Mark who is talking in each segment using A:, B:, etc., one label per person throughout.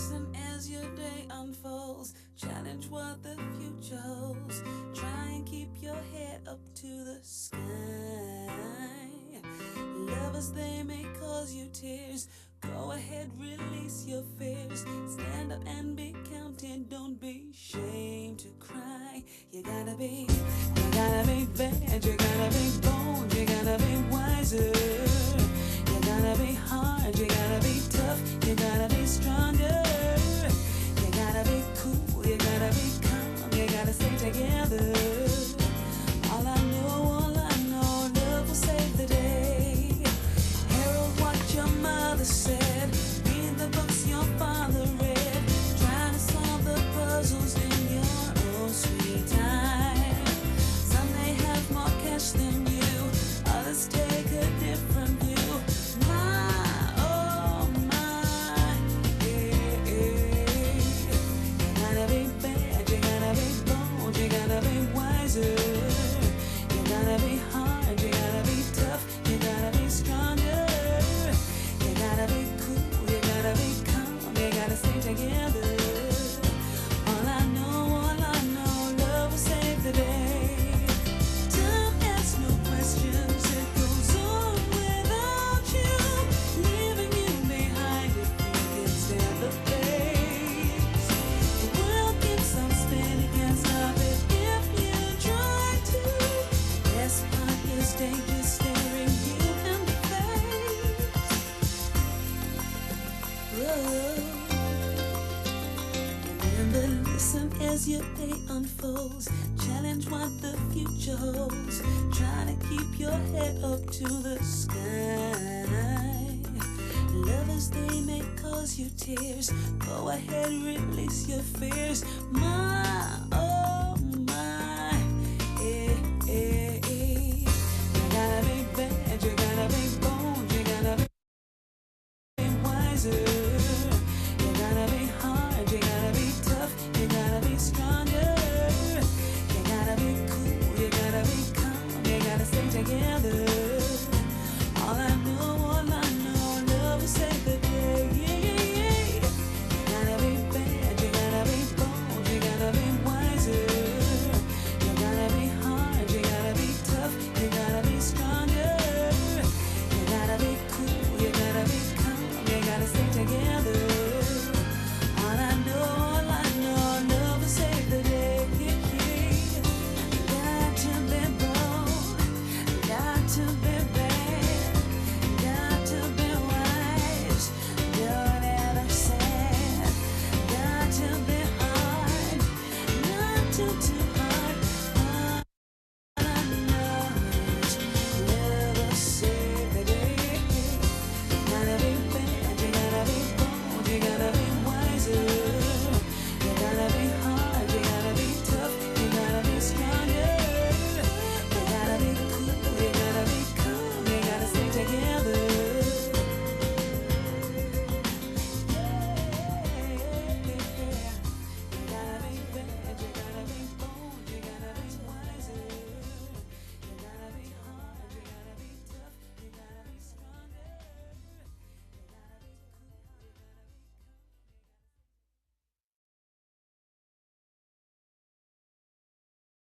A: Listen as your day unfolds. Challenge what the future holds. Try and keep your head up to the sky. Lovers, they may cause you tears. Go ahead, release your fears. Stand up and be counted. Don't be ashamed to cry. You gotta be bad. You gotta be bold. You gotta be wiser. You gotta be hard. You gotta be tough. You gotta be stronger. You gotta be cool. You gotta be calm. You gotta stay together. All I know, love will save the day. Herald what your mother said. Read the books your father read. Try to solve the puzzles in your own sweet time. Some may have more cash than you. Others take a different view. Oh my, yeah, yeah. You gotta be bad, you gotta be bold, you gotta be wiser. You gotta be hard, you gotta be tough, you gotta be stronger. You gotta be cool, you gotta be calm, you gotta stay together. All I know, love will save the day. Time asks no questions, it goes on without you, leaving you behind if you can stand the pace. The world keeps on spinning, can't stop it if you try to. Best part is danger staring you in the face. Whoa. Remember, listen as your day unfolds. Challenge what the future holds. Try to keep your head up to the sky. Lovers, they may cause you tears. Go ahead, release your fears. Oh my, eh, eh, eh. You gotta be bad, you gotta be bold, you gotta be wiser. You gotta be hard, you gotta be tough, you gotta be stronger. You gotta be cool, you gotta be calm, you gotta stay together. All I know, love will save the day. Yeah. You gotta be bad, you gotta be bold, you gotta be wiser. You gotta be hard, you gotta be tough, you gotta be stronger. You gotta be cool, you gotta be calm, you gotta stay together. All I know, love will save the day. Got to be bold, got to be bad, got to be wise. Don't ever say, got to be hard, not too hard. All I know is love will save the day. Gotta be bad, you gotta be bold, you gotta be wiser. You gotta be hard, you gotta be tough, you gotta be stronger. You gotta be cool, you gotta be calm, you gotta stay together. You gotta be bad, you gotta be bold, you gotta be wiser. You gotta be hard, you gotta be tough, you gotta be stronger. You gotta be cool, you gotta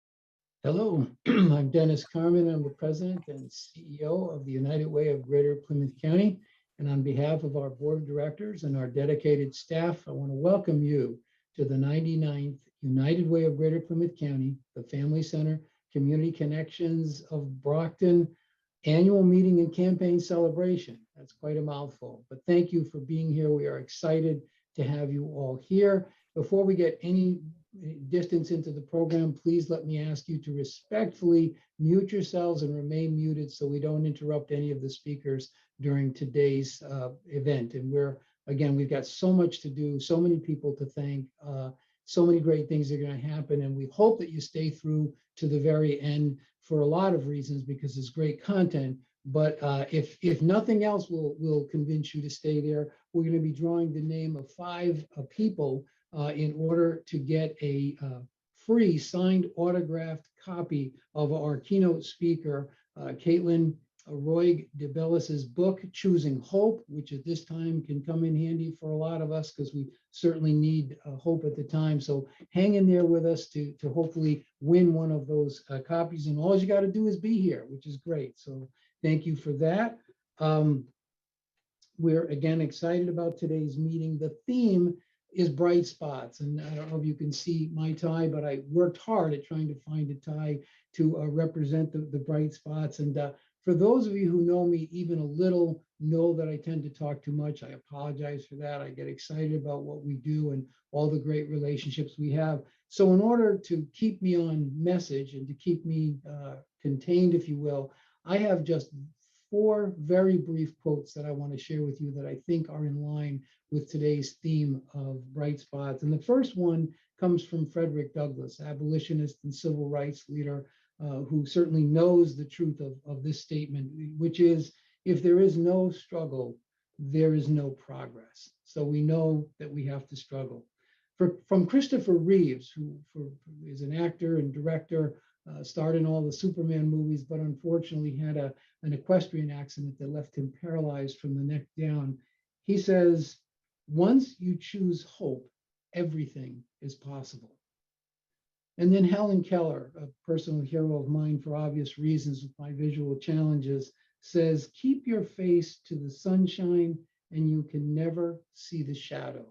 A: be
B: Hello, I'm Dennis Carmen. I'm the president and CEO of the United Way of Greater Plymouth County. And on behalf of our board of directors and our dedicated staff, I want to welcome you to the 99th United Way of Greater Plymouth County, the Family Center Community Connections of Brockton annual meeting and campaign celebration. That's quite a mouthful, but thank you for being here. We are excited to have you all here. Before we get any distance into the program, please let me ask you to respectfully mute yourselves and remain muted so we don't interrupt any of the speakers during today's event. And we've got so much to do, so many people to thank, so many great things are going to happen. And we hope that you stay through to the very end for a lot of reasons, because it's great content. But if nothing else will convince you to stay there, we're going to be drawing the name of 5 people in order to get a free signed autographed copy of our keynote speaker, Caitlin Roy DeBellis's book, Choosing Hope, which at this time can come in handy for a lot of us because we certainly need hope at the time. So hang in there with us to hopefully win one of those copies. And all you got to do is be here, which is great. So thank you for that. We're again excited about today's meeting. The theme is bright spots. And I don't know if you can see my tie, but I worked hard at trying to find a tie to represent the bright spots. And for those of you who know me even a little, know that I tend to talk too much. I apologize for that. I get excited about what we do and all the great relationships we have. So in order to keep me on message and to keep me contained, if you will, I have just 4 very brief quotes that I want to share with you that I think are in line with today's theme of bright spots. And the first one comes from Frederick Douglass, abolitionist and civil rights leader, who certainly knows the truth of this statement, which is, if there is no struggle, there is no progress. So we know that we have to struggle. From Christopher Reeves, who is an actor and director, starred in all the Superman movies, but unfortunately had an equestrian accident that left him paralyzed from the neck down. He says, once you choose hope, everything is possible. And then Helen Keller, a personal hero of mine for obvious reasons with my visual challenges, says, keep your face to the sunshine and you can never see the shadow.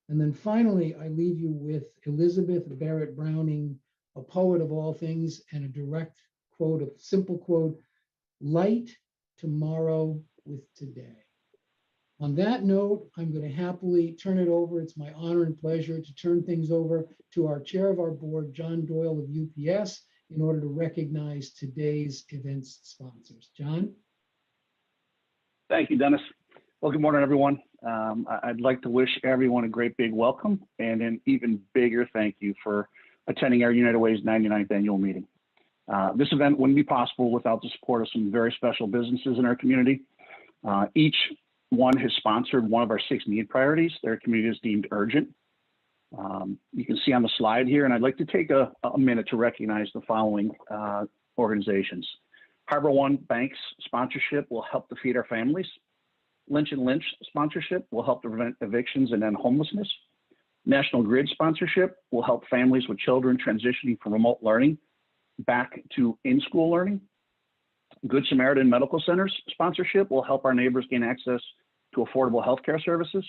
B: And then finally, I leave you with Elizabeth Barrett Browning, a poet of all things, and a direct quote, a simple quote, light tomorrow with today. On that note, I'm going to happily turn it over. It's my honor and pleasure to turn things over to our chair of our board, John Doyle of UPS, in order to recognize today's event's sponsors. John?
C: Thank you, Dennis. Well, good morning, everyone. I'd like to wish everyone a great big welcome and an even bigger thank you for attending our United Way's 99th annual meeting. This event wouldn't be possible without the support of some very special businesses in our community. Each one has sponsored one of our 6 need priorities their community is deemed urgent. You can see on the slide here, and I'd like to take a minute to recognize the following organizations. Harbor One Bank's sponsorship will help to feed our families. Lynch & Lynch sponsorship will help to prevent evictions and end homelessness. National Grid sponsorship will help families with children transitioning from remote learning back to in-school learning. Good Samaritan Medical Centers sponsorship will help our neighbors gain access to affordable healthcare services.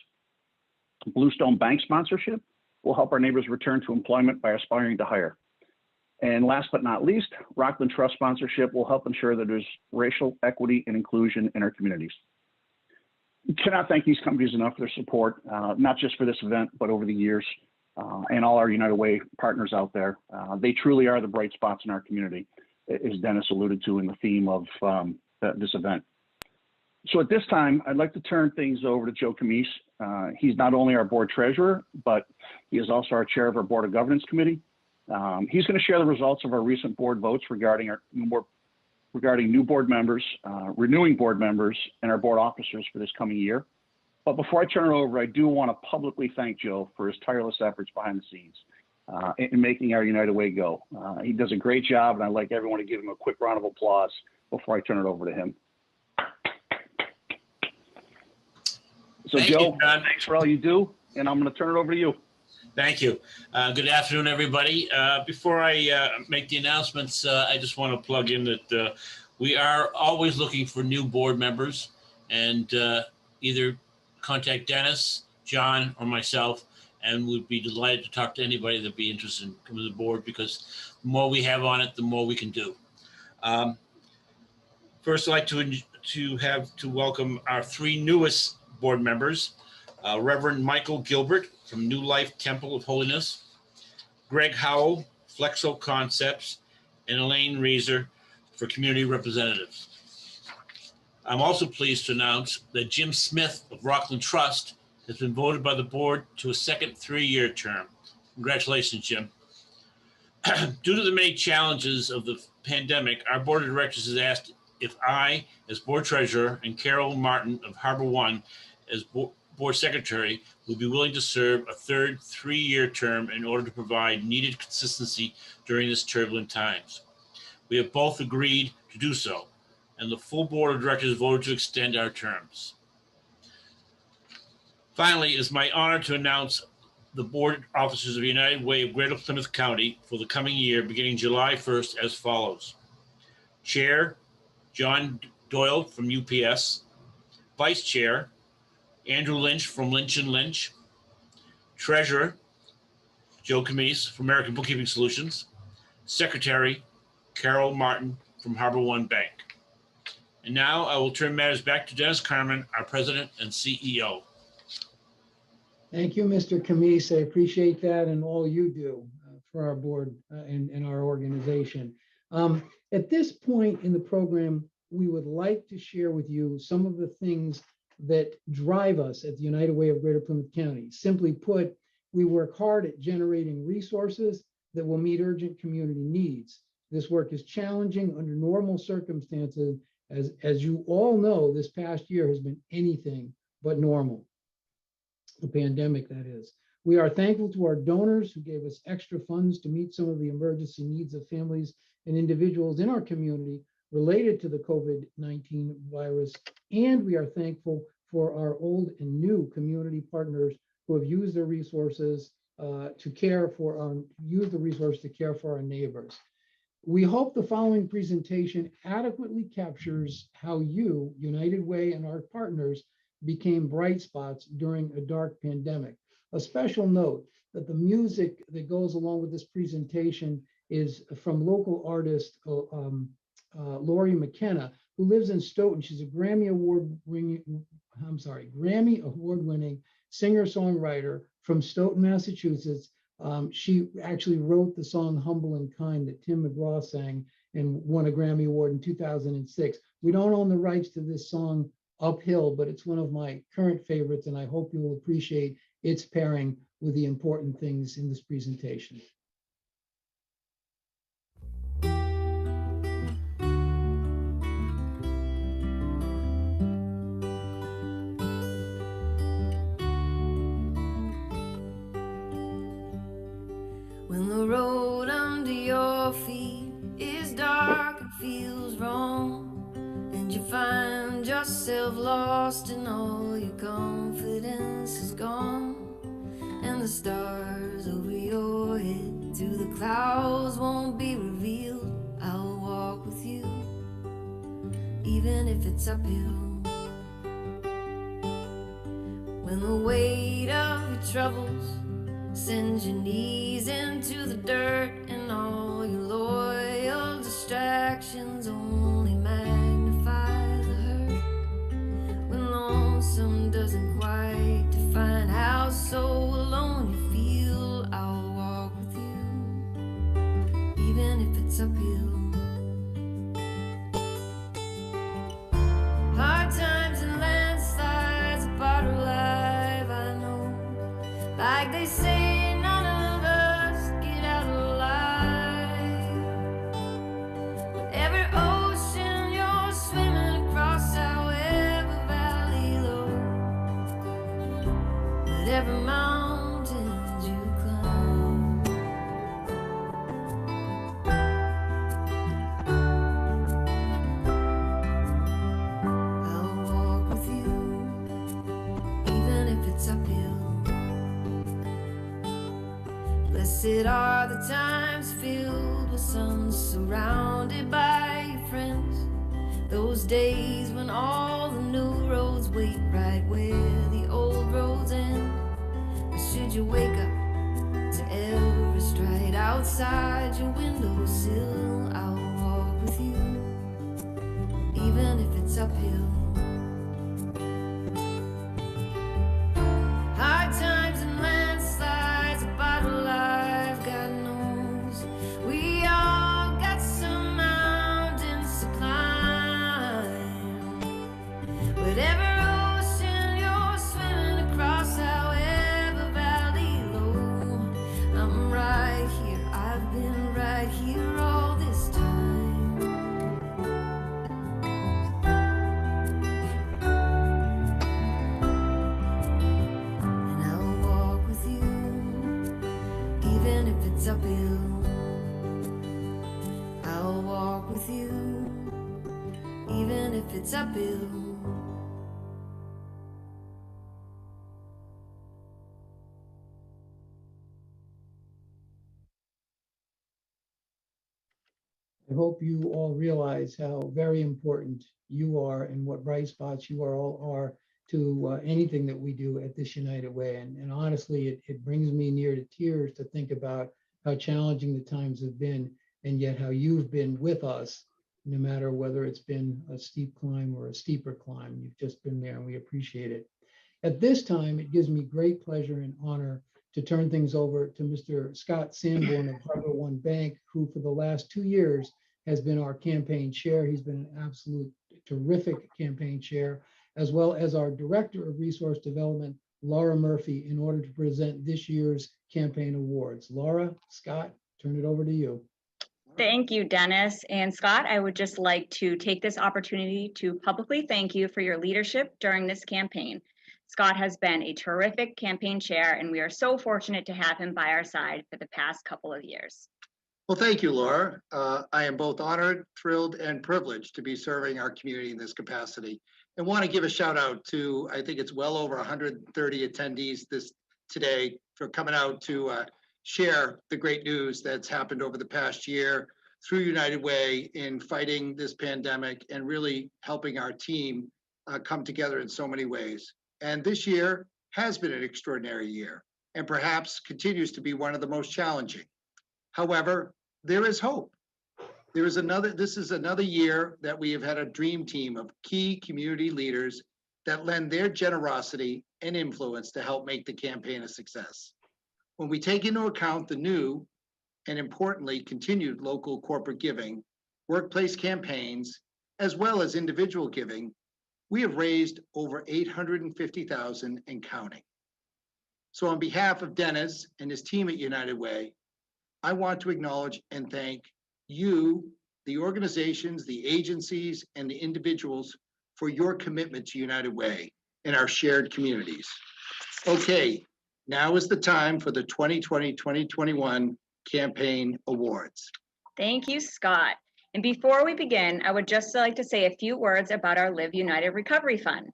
C: Bluestone Bank sponsorship will help our neighbors return to employment by aspiring to hire. And last but not least, Rockland Trust sponsorship will help ensure that there's racial equity and inclusion in our communities. We cannot thank these companies enough for their support, not just for this event, but over the years, and all our United Way partners out there. They truly are the bright spots in our community, as Dennis alluded to in the theme of this event. So at this time, I'd like to turn things over to Joe Camise. He's not only our board treasurer, but he is also our chair of our Board of Governance Committee. He's going to share the results of our recent board votes regarding new board members, renewing board members, and our board officers for this coming year. But before I turn it over, I do want to publicly thank Joe for his tireless efforts behind the scenes in making our United Way go. He does a great job, and I'd like everyone to give him a quick round of applause before I turn it over to him. So
D: Thank
C: Joe,
D: you, John.
C: thanks for all you do, and I'm going to turn it over to you.
D: Thank you. Good afternoon, everybody. Before I make the announcements, I just want to plug in that we are always looking for new board members, and either contact Dennis, John, or myself, and we'd be delighted to talk to anybody that'd be interested in coming to the board, because the more we have on it, the more we can do. First, I'd like to welcome our 3 newest board members, Reverend Michael Gilbert from New Life Temple of Holiness, Greg Howell, Flexo Concepts, and Elaine Reeser for Community Representatives. I'm also pleased to announce that Jim Smith of Rockland Trust has been voted by the board to a second 3-year term. Congratulations, Jim. Due to the many challenges of the pandemic, our board of directors has asked if I, as board treasurer, and Carol Martin of Harbor One as board secretary, would be willing to serve a third 3-year term in order to provide needed consistency during this turbulent times. We have both agreed to do so, and the full board of directors voted to extend our terms. Finally, it's my honor to announce the board officers of United Way of Greater Plymouth County for the coming year, beginning July 1st, as follows. Chair, John Doyle from UPS. Vice Chair, Andrew Lynch from Lynch & Lynch. Treasurer, Joe Camise from American Bookkeeping Solutions. Secretary, Carol Martin from Harbor One Bank. And now I will turn matters back to Dennis Carmen, our President and CEO.
B: Thank you, Mr. Camise. I appreciate that and all you do for our board and our organization. At this point in the program, we would like to share with you some of the things that drive us at the United Way of Greater Plymouth County. Simply put, we work hard at generating resources that will meet urgent community needs. This work is challenging under normal circumstances. As you all know, this past year has been anything but normal. The pandemic, that is. We are thankful to our donors who gave us extra funds to meet some of the emergency needs of families and individuals in our community related to the COVID-19 virus. And we are thankful for our old and new community partners who have used their resources to care for our neighbors. We hope the following presentation adequately captures how you, United Way, and our partners became bright spots during a dark pandemic. A special note that the music that goes along with this presentation is from local artist Lori McKenna, who lives in Stoughton. She's a Grammy Award-winning singer-songwriter from Stoughton, Massachusetts. She actually wrote the song Humble and Kind that Tim McGraw sang and won a Grammy Award in 2006. We don't own the rights to this song Uphill, but it's one of my current favorites, and I hope you will appreciate its pairing with the important things in this presentation.
A: When the road under your feet is dark and feels wrong, and you find yourself lost and all your confidence is gone, and the stars over your head to the clouds won't be revealed, I'll walk with you, even if it's uphill. When the weight of your troubles sends your knees into the dirt, and all your loyal distractions only magnify the hurt. When lonesome doesn't quite define how so alone you feel, I'll walk with you, even if it's uphill. Hard times and landslides, a part of life, I know. Like they say, none of us get out alive. With every ocean you're swimming across, however valley low, whatever mountains you climb, I'll walk with you, even if it's uphill. Blessed are the times filled with sun, surrounded by your friends. Those days when all the new roads wait right where the old roads end. Or should you wake up to Everest right outside your windowsill, I'll walk with you, even if it's uphill. Hard times and landslides, a bottle life, God knows. We all got some mountains to climb. Whatever ocean you're swimming across, however valley low, I'm right here, I've been right here all this time. And I'll walk with you, even if it's uphill. I'll walk with you, even if it's uphill.
B: I hope you all realize how very important you are and what bright spots you all are to anything that we do at this United Way. And honestly, it brings me near to tears to think about how challenging the times have been, and yet how you've been with us, no matter whether it's been a steep climb or a steeper climb. You've just been there, and we appreciate it. At this time, it gives me great pleasure and honor to turn things over to Mr. Scott Sanborn of Harbor One Bank, who for the last 2 years has been our campaign chair. He's been an absolute terrific campaign chair, as well as our Director of Resource Development, Laura Murphy, in order to present this year's campaign awards. Laura, Scott, turn it over to you.
E: Thank you, Dennis. And Scott, I would just like to take this opportunity to publicly thank you for your leadership during this campaign. Scott has been a terrific campaign chair, and we are so fortunate to have him by our side for the past couple of years.
F: Well, thank you, Laura. I am both honored, thrilled, and privileged to be serving our community in this capacity. And want to give a shout out to, I think it's well over 130 attendees today for coming out to share the great news that's happened over the past year through United Way in fighting this pandemic and really helping our team come together in so many ways. And this year has been an extraordinary year and perhaps continues to be one of the most challenging. However, there is hope. This is another year that we have had a dream team of key community leaders that lend their generosity and influence to help make the campaign a success. When we take into account the new and importantly continued local corporate giving, workplace campaigns, as well as individual giving, we have raised over $850,000 and counting. So on behalf of Dennis and his team at United Way, I want to acknowledge and thank you, the organizations, the agencies, and the individuals for your commitment to United Way and our shared communities. Okay, now is the time for the 2020-2021 campaign awards.
E: Thank you, Scott. And before we begin, I would just like to say a few words about our Live United Recovery Fund.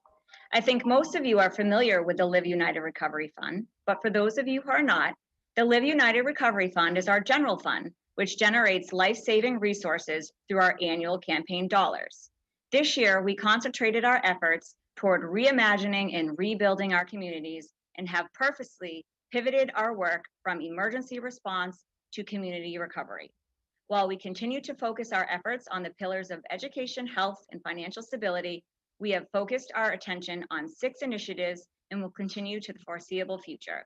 E: I think most of you are familiar with the Live United Recovery Fund, but for those of you who are not, the Live United Recovery Fund is our general fund, which generates life-saving resources through our annual campaign dollars. This year, we concentrated our efforts toward reimagining and rebuilding our communities and have purposely pivoted our work from emergency response to community recovery. While we continue to focus our efforts on the pillars of education, health, and financial stability, we have focused our attention on 6 initiatives and will continue to the foreseeable future.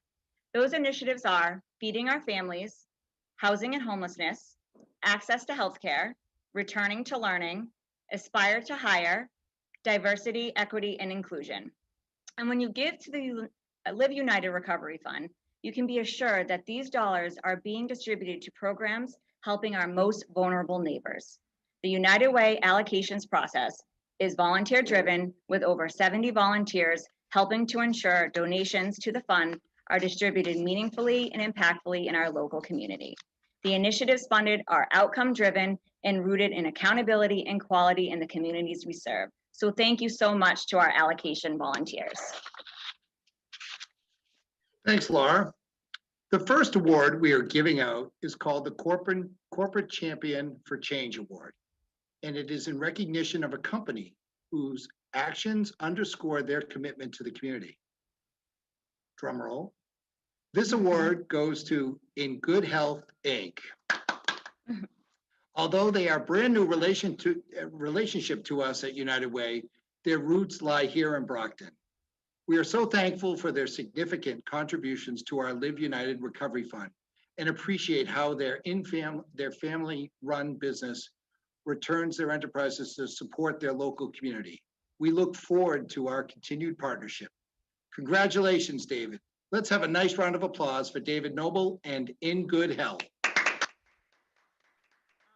E: Those initiatives are feeding our families, housing and homelessness, access to healthcare, returning to learning, aspire to hire, diversity, equity, and inclusion. And when you give to the Live United Recovery Fund, you can be assured that these dollars are being distributed to programs helping our most vulnerable neighbors. The United Way allocations process is volunteer driven with over 70 volunteers helping to ensure donations to the fund are distributed meaningfully and impactfully in our local community. The initiatives funded are outcome driven and rooted in accountability and quality in the communities we serve. So thank you so much to our allocation volunteers.
F: Thanks, Laura. The first award we are giving out is called the Corporate Champion for Change Award, and it is in recognition of a company whose actions underscore their commitment to the community. Drum roll. This award goes to In Good Health, Inc. Although they are brand new relationship to us at United Way, their roots lie here in Brockton. We are so thankful for their significant contributions to our Live United Recovery Fund and appreciate how their family-run business returns their enterprises to support their local community. We look forward to our continued partnership. Congratulations, David. Let's have a nice round of applause for David Noble and In Good Health.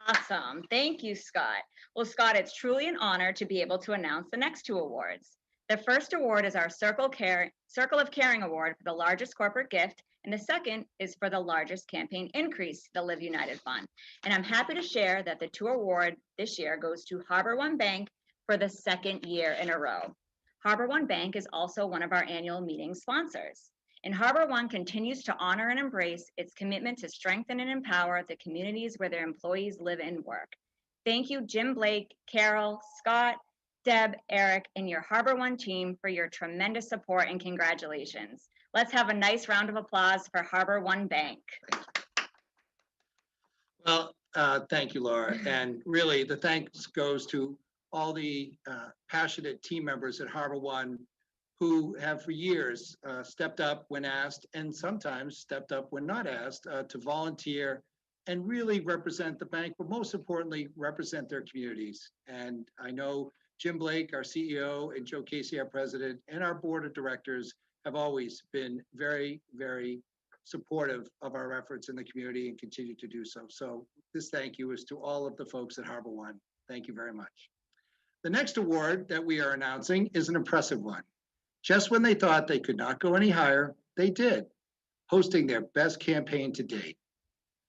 E: Awesome. Thank you, Scott. Well, Scott, it's truly an honor to be able to announce the next 2 awards. The first award is our Circle of Caring Award for the largest corporate gift, and the second is for the largest campaign increase to the Live United Fund. And I'm happy to share that the 2 award this year goes to Harbor One Bank for the second year in a row. Harbor One Bank is also one of our annual meeting sponsors. And Harbor One continues to honor and embrace its commitment to strengthen and empower the communities where their employees live and work. Thank you, Jim Blake, Carol, Scott, Deb, Eric, and your Harbor One team for your tremendous support and congratulations. Let's have a nice round of applause for Harbor One Bank.
F: Well, thank you, Laura. And really, the thanks goes to all the passionate team members at Harbor One who have for years stepped up when asked and sometimes stepped up when not asked to volunteer and really represent the bank, but most importantly, represent their communities. And I know Jim Blake, our CEO, and Joe Casey, our president, and our board of directors have always been very, very supportive of our efforts in the community and continue to do so. So this thank you is to all of the folks at Harbor One. Thank you very much. The next award that we are announcing is an impressive one. Just when they thought they could not go any higher, they did, hosting their best campaign to date.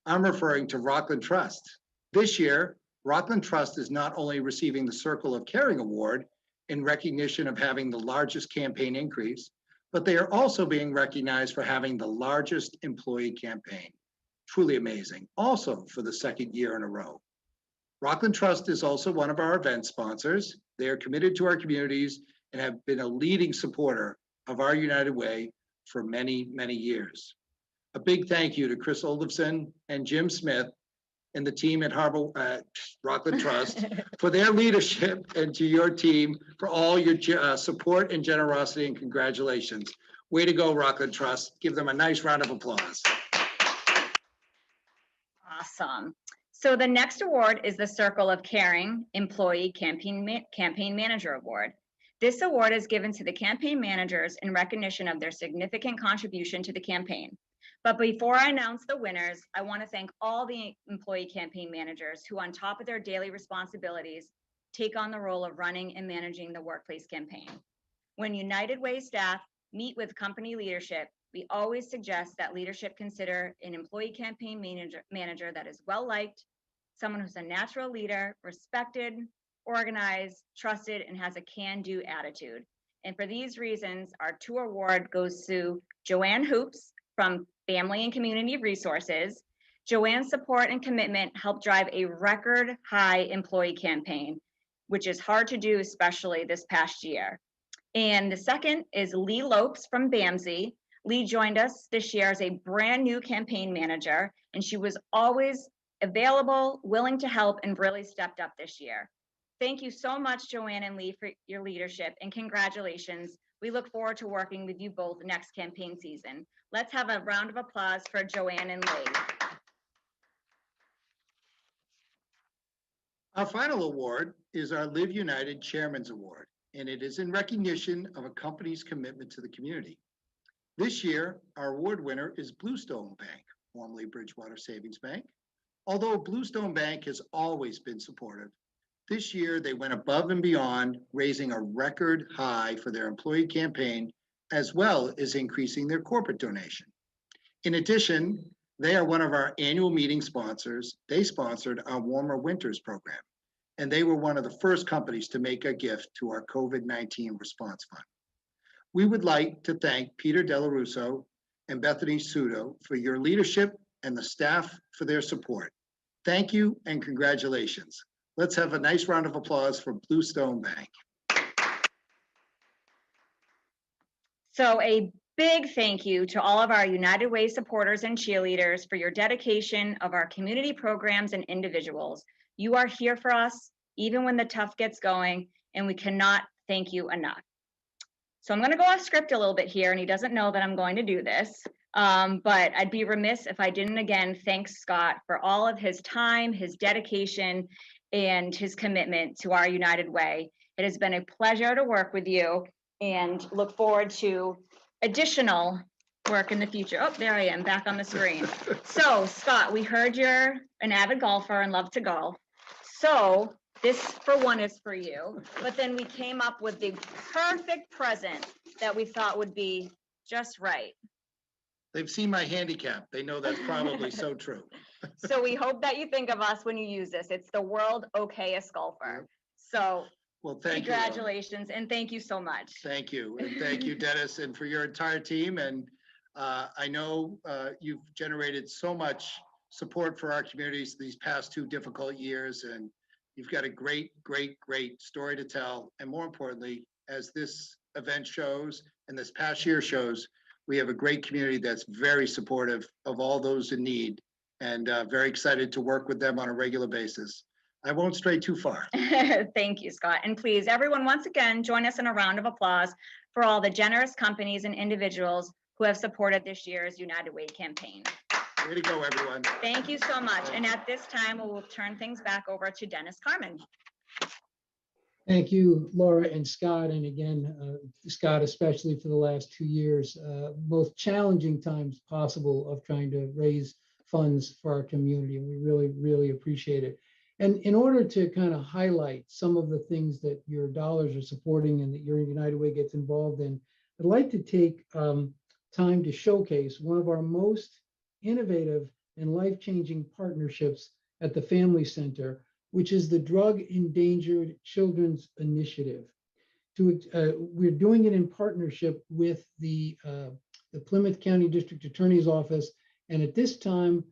F: I'm referring to Rockland Trust. This year, Rockland Trust is not only receiving the Circle of Caring Award in recognition of having the largest campaign increase, but they are also being recognized for having the largest employee campaign. Truly amazing. Also for the second year in a row. Rockland Trust is also one of our event sponsors. They are committed to our communities and have been a leading supporter of our United Way for many, many years. A big thank you to Chris Oldovson and Jim Smith and the team at Rockland Trust for their leadership, and to your team for all your support and generosity, and congratulations. Way to go, Rockland Trust. Give them a nice round of applause.
E: Awesome. So the next award is the Circle of Caring Employee Campaign Manager Award. This award is given to the campaign managers in recognition of their significant contribution to the campaign. But before I announce the winners, I want to thank all the employee campaign managers who, on top of their daily responsibilities, take on the role of running and managing the workplace campaign. When United Way staff meet with company leadership, we always suggest that leadership consider an employee campaign manager that is well-liked, someone who's a natural leader, respected, organized, trusted, and has a can-do attitude. And for these reasons, our tour award goes to Joanne Hoops from Family and Community Resources. Joanne's support and commitment helped drive a record high employee campaign, which is hard to do, especially this past year. And the second is Lee Lopes from BAMSI. Lee joined us this year as a brand new campaign manager, and she was always available, willing to help, and really stepped up this year. Thank you so much, Joanne and Lee, for your leadership, and congratulations. We look forward to working with you both next campaign season. Let's have a round of applause for Joanne and Lee.
F: Our final award is our Live United Chairman's Award, and it is in recognition of a company's commitment to the community. This year, our award winner is Bluestone Bank, formerly Bridgewater Savings Bank. Although Bluestone Bank has always been supportive, this year they went above and beyond, raising a record high for their employee campaign, as well as increasing their corporate donation. In addition, they are one of our annual meeting sponsors. They sponsored our Warmer Winters program, and they were one of the first companies to make a gift to our COVID-19 response fund. We would like to thank Peter Delarusso and Bethany Sudo for your leadership and the staff for their support. Thank you and congratulations. Let's have a nice round of applause for Bluestone Bank.
E: So a big thank you to all of our United Way supporters and cheerleaders for your dedication of our community programs and individuals. You are here for us, even when the tough gets going, and we cannot thank you enough. So I'm going to go off script a little bit here, and he doesn't know that I'm going to do this, but I'd be remiss if I didn't again thank Scott for all of his time, his dedication, and his commitment to our United Way. It has been a pleasure to work with you, and look forward to additional work in the future. Oh, there I am, back on the screen. So, Scott, we heard you're an avid golfer and love to golf. So this, for one, is for you. But then we came up with the perfect present that we thought would be just right.
F: They've seen my handicap. They know that's probably so true.
E: So we hope that you think of us when you use this. It's the world okayest golfer. So
F: Well, thank you. Laura.
E: Congratulations, and thank you so much.
F: Thank you. And thank you, Dennis, and for your entire team. And I know you've generated so much support for our communities these past 2 difficult years. And you've got a great, great, great story to tell. And more importantly, as this event shows and this past year shows, we have a great community that's very supportive of all those in need and very excited to work with them on a regular basis. I won't stray too far.
E: Thank you, Scott. And please, everyone, once again, join us in a round of applause for all the generous companies and individuals who have supported this year's United Way campaign.
F: Way to go, everyone.
E: Thank you so much. And at this time, we'll turn things back over to Dennis Carmen.
B: Thank you, Laura and Scott. And again, Scott, especially for the last 2 years, both challenging times possible of trying to raise funds for our community. And we really, really appreciate it. And in order to kind of highlight some of the things that your dollars are supporting and that your United Way gets involved in, I'd like to take time to showcase one of our most innovative and life-changing partnerships at the Family Center, which is the Drug Endangered Children's Initiative. We're doing it in partnership with the Plymouth County District Attorney's Office. And at this time,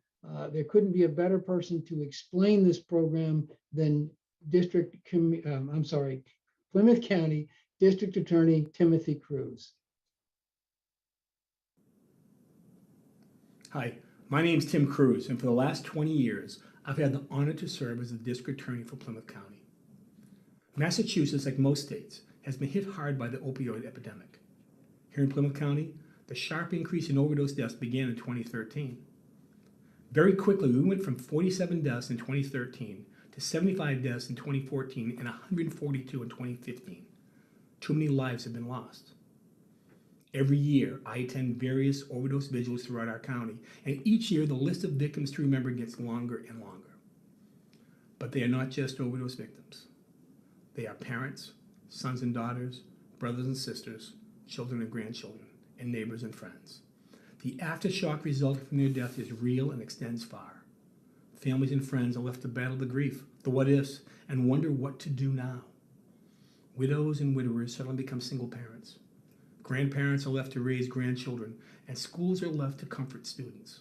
B: there couldn't be a better person to explain this program than Plymouth County District Attorney Timothy Cruz.
G: Hi, my name is Tim Cruz, and for the last 20 years, I've had the honor to serve as the District Attorney for Plymouth County. Massachusetts, like most states, has been hit hard by the opioid epidemic. Here in Plymouth County, the sharp increase in overdose deaths began in 2013. Very quickly, we went from 47 deaths in 2013 to 75 deaths in 2014 and 142 in 2015. Too many lives have been lost. Every year, I attend various overdose vigils throughout our county, and each year the list of victims to remember gets longer and longer. But they are not just overdose victims. They are parents, sons and daughters, brothers and sisters, children and grandchildren, and neighbors and friends. The aftershock resulting from their death is real and extends far. Families and friends are left to battle the grief, the what-ifs, and wonder what to do now. Widows and widowers suddenly become single parents. Grandparents are left to raise grandchildren, and schools are left to comfort students.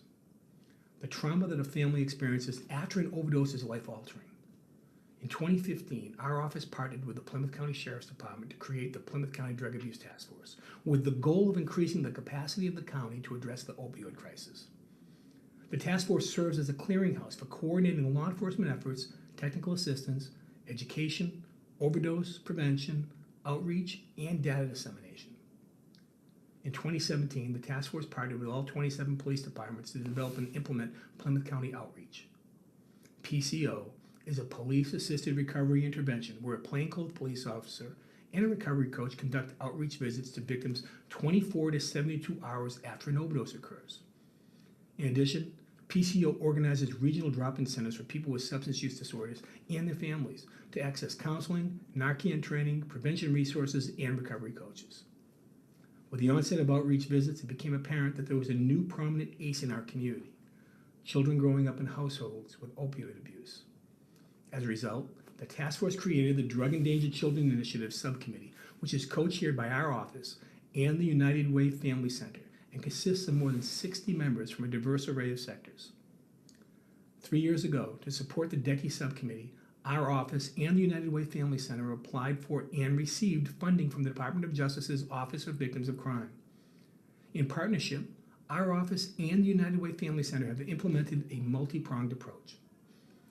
G: The trauma that a family experiences after an overdose is life-altering. In 2015, our office partnered with the Plymouth County Sheriff's Department to create the Plymouth County Drug Abuse Task Force, with the goal of increasing the capacity of the county to address the opioid crisis. The task force serves as a clearinghouse for coordinating law enforcement efforts, technical assistance, education, overdose prevention, outreach, and data dissemination. In 2017, the task force partnered with all 27 police departments to develop and implement Plymouth County Outreach. PCO is a police-assisted recovery intervention where a plainclothes police officer and a recovery coach conduct outreach visits to victims 24 to 72 hours after an overdose occurs. In addition, PCO organizes regional drop-in centers for people with substance use disorders and their families to access counseling, Narcan training, prevention resources, and recovery coaches. With the onset of outreach visits, it became apparent that there was a new prominent ace in our community: children growing up in households with opioid abuse. As a result, the task force created the Drug Endangered Children Initiative Subcommittee, which is co-chaired by our office and the United Way Family Center and consists of more than 60 members from a diverse array of sectors. 3 years ago, to support the DECI Subcommittee, our office and the United Way Family Center applied for and received funding from the Department of Justice's Office of Victims of Crime. In partnership, our office and the United Way Family Center have implemented a multi-pronged approach.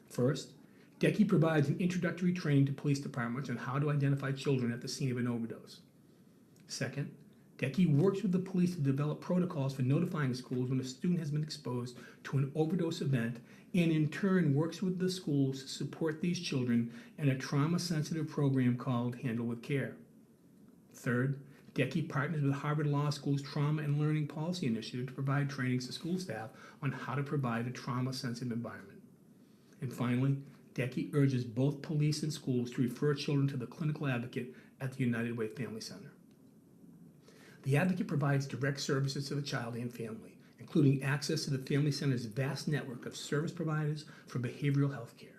G: First, DECI provides an introductory training to police departments on how to identify children at the scene of an overdose. Second, DECI works with the police to develop protocols for notifying schools when a student has been exposed to an overdose event, and in turn works with the schools to support these children in a trauma-sensitive program called Handle with Care. Third, DECI partners with Harvard Law School's Trauma and Learning Policy Initiative to provide trainings to school staff on how to provide a trauma-sensitive environment. And finally, DECI urges both police and schools to refer children to the clinical advocate at the United Way Family Center. The advocate provides direct services to the child and family, including access to the Family Center's vast network of service providers for behavioral health care.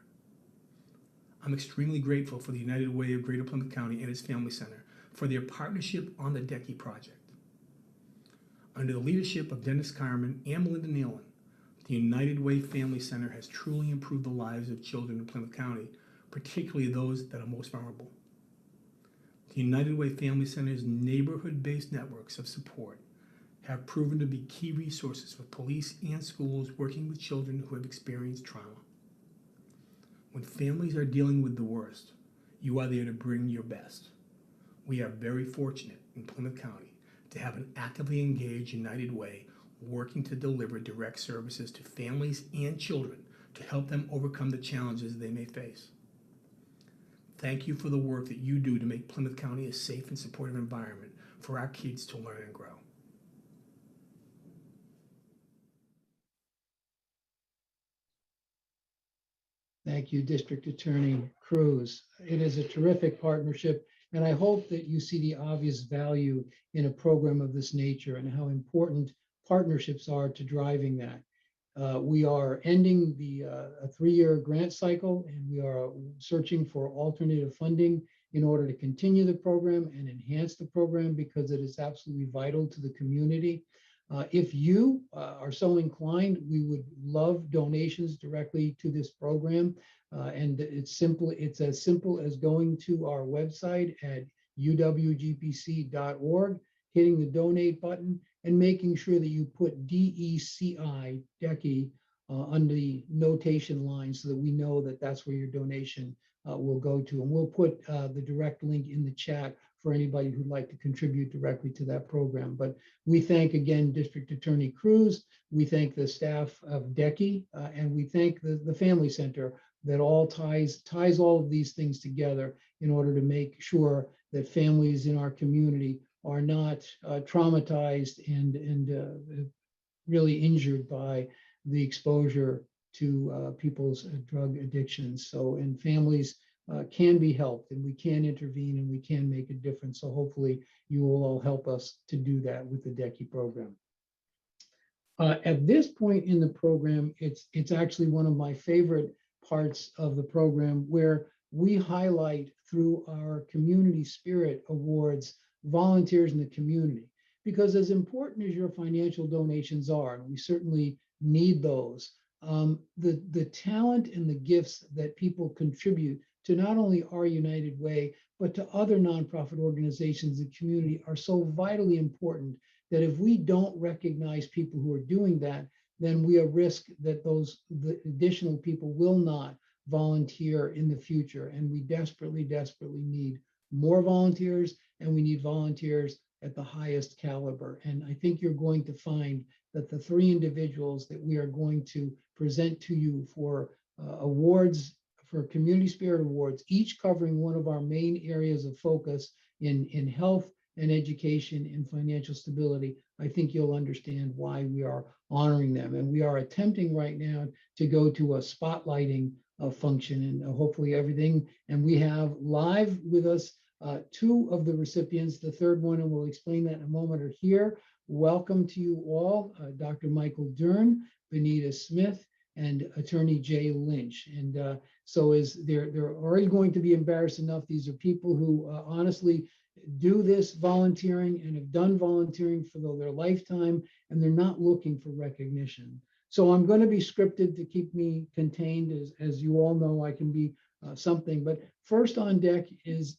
G: I'm extremely grateful for the United Way of Greater Plymouth County and its Family Center for their partnership on the DECI project. Under the leadership of Dennis Carmen and Melinda Nealon, the United Way Family Center has truly improved the lives of children in Plymouth County, particularly those that are most vulnerable. The United Way Family Center's neighborhood-based networks of support have proven to be key resources for police and schools working with children who have experienced trauma. When families are dealing with the worst, you are there to bring your best. We are very fortunate in Plymouth County to have an actively engaged United Way working to deliver direct services to families and children to help them overcome the challenges they may face. Thank you for the work that you do to make Plymouth County a safe and supportive environment for our kids to learn and grow.
B: Thank you, District Attorney Cruz. It is a terrific partnership, and I hope that you see the obvious value in a program of this nature and how important partnerships are to driving that. We are ending a 3-year grant cycle, and we are searching for alternative funding in order to continue the program and enhance the program because it is absolutely vital to the community. If you are so inclined, we would love donations directly to this program. And it's as simple as going to our website at uwgpc.org, hitting the donate button, and making sure that you put DECI on the notation line so that we know that that's where your donation will go to. And we'll put the direct link in the chat for anybody who'd like to contribute directly to that program. But we thank again District Attorney Cruz, we thank the staff of DECI, and we thank the Family Center that all ties all of these things together in order to make sure that families in our community are not traumatized and really injured by the exposure to people's drug addictions. So, and families can be helped, and we can intervene, and we can make a difference. So hopefully you will all help us to do that with the DECI program. At this point in the program, it's actually one of my favorite parts of the program where we highlight through our Community Spirit Awards volunteers in the community. Because as important as your financial donations are, and we certainly need those, the talent and the gifts that people contribute to not only our United Way, but to other nonprofit organizations in the community are so vitally important that if we don't recognize people who are doing that, then we are risk that the additional people will not volunteer in the future. And we desperately, desperately need more volunteers, and we need volunteers at the highest caliber. And I think you're going to find that the 3 individuals that we are going to present to you for awards, for Community Spirit Awards, each covering one of our main areas of focus in health and education and financial stability, I think you'll understand why we are honoring them. And we are attempting right now to go to a spotlighting function and hopefully everything. And we have live with us 2 of the recipients. The third one, and we'll explain that in a moment, are here. Welcome to you all, Dr. Michael Dern, Benita Smith, and Attorney Jay Lynch. And so they're already going to be embarrassed enough. These are people who honestly do this volunteering and have done volunteering for their lifetime, and they're not looking for recognition. So I'm going to be scripted to keep me contained. As you all know, I can be something. But first on deck is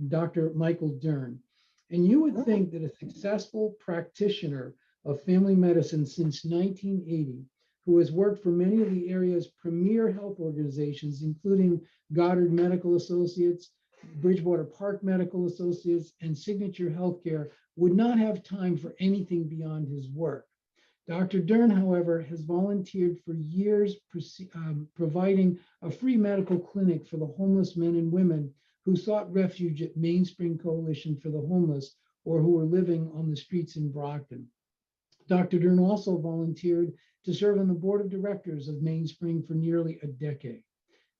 B: Dr. Michael Dern. And you would think that a successful practitioner of family medicine since 1980, who has worked for many of the area's premier health organizations, including Goddard Medical Associates, Bridgewater Park Medical Associates, and Signature Healthcare, would not have time for anything beyond his work. Dr. Dern, however, has volunteered for years, providing a free medical clinic for the homeless men and women who sought refuge at Mainspring Coalition for the Homeless, or who were living on the streets in Brockton. Dr. Dern also volunteered to serve on the board of directors of Mainspring for nearly a decade.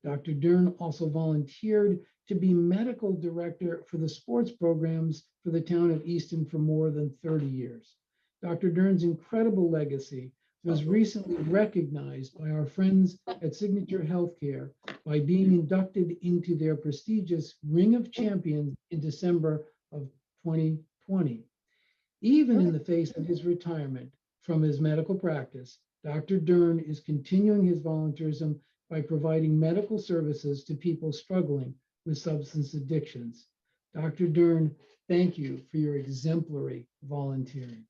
B: Dr. Dern also volunteered to be medical director for the sports programs for the town of Easton for more than 30 years. Dr. Dern's incredible legacy was recently recognized by our friends at Signature Healthcare by being inducted into their prestigious Ring of Champions in December of 2020. Even in the face of his retirement from his medical practice, Dr. Dern is continuing his volunteerism by providing medical services to people struggling with substance addictions. Dr. Dern, thank you for your exemplary volunteering.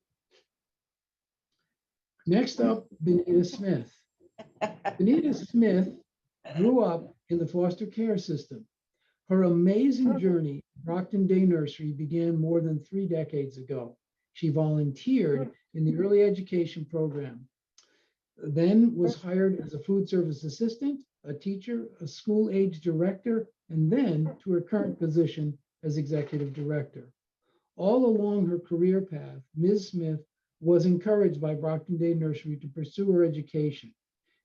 B: Next up, Benita Smith. Benita Smith grew up in the foster care system. Her amazing journey at Brockton Day Nursery began more than 3 decades ago. She volunteered in the early education program, then was hired as a food service assistant, a teacher, a school age director, and then to her current position as executive director. All along her career path, Ms. Smith was encouraged by Brockton Day Nursery to pursue her education.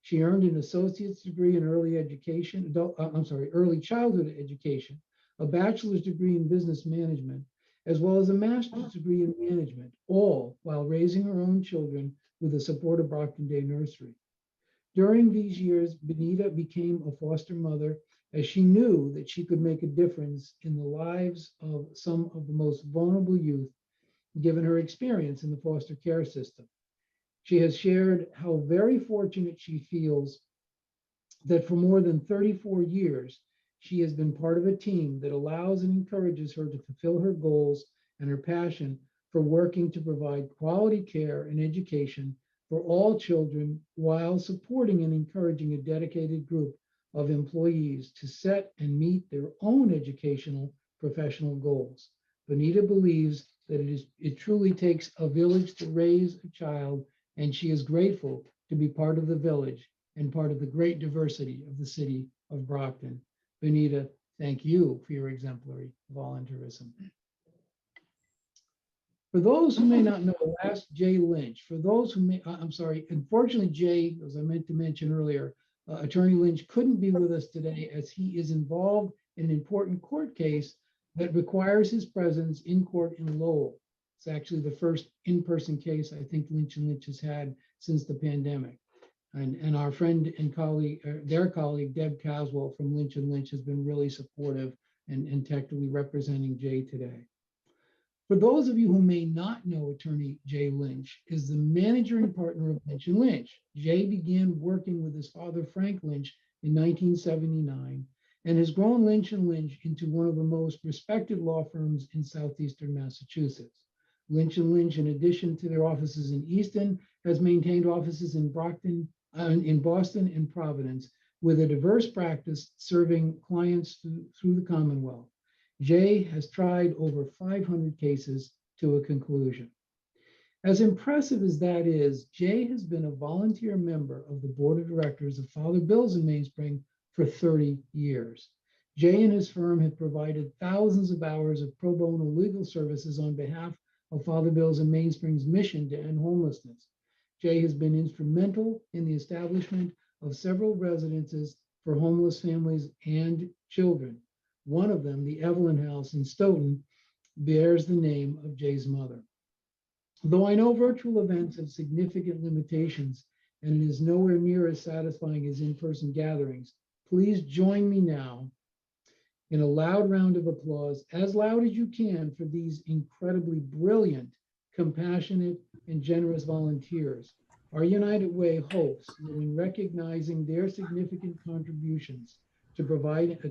B: She earned an associate's degree in early education, early childhood education, a bachelor's degree in business management, as well as a master's degree in management, all while raising her own children with the support of Brockton Day Nursery. During these years, Benita became a foster mother as she knew that she could make a difference in the lives of some of the most vulnerable youth, given her experience in the foster care system. She has shared how very fortunate she feels that for more than 34 years, she has been part of a team that allows and encourages her to fulfill her goals and her passion for working to provide quality care and education for all children while supporting and encouraging a dedicated group of employees to set and meet their own educational professional goals. Benita believes that it truly takes a village to raise a child, and she is grateful to be part of the village and part of the great diversity of the city of Brockton. Benita, thank you for your exemplary volunteerism. For those who may not know, ask Jay Lynch. For those who may, unfortunately, Jay, as I meant to mention earlier, Attorney Lynch couldn't be with us today as he is involved in an important court case that requires his presence in court in Lowell. It's actually the first in-person case I think Lynch and Lynch has had since the pandemic. And our friend and colleague, their colleague, Deb Caswell from Lynch and Lynch has been really supportive and technically representing Jay today. For those of you who may not know Attorney Jay Lynch, is the manager and partner of Lynch and Lynch. Jay began working with his father, Frank Lynch, in 1979, and has grown Lynch and Lynch into one of the most respected law firms in southeastern Massachusetts. Lynch and Lynch, in addition to their offices in Easton, has maintained offices in Boston and Providence, with a diverse practice serving clients through the Commonwealth. Jay has tried over 500 cases to a conclusion. As impressive as that is, Jay has been a volunteer member of the board of directors of Father Bill's in Mainspring for 30 years. Jay and his firm have provided thousands of hours of pro bono legal services on behalf of Father Bill's in Mainspring's mission to end homelessness. Jay has been instrumental in the establishment of several residences for homeless families and children. One of them, the Evelyn House in Stoughton, bears the name of Jay's mother. Though I know virtual events have significant limitations and it is nowhere near as satisfying as in-person gatherings, please join me now in a loud round of applause, as loud as you can, for these incredibly brilliant, compassionate, and generous volunteers. Our United Way hopes that in recognizing their significant contributions to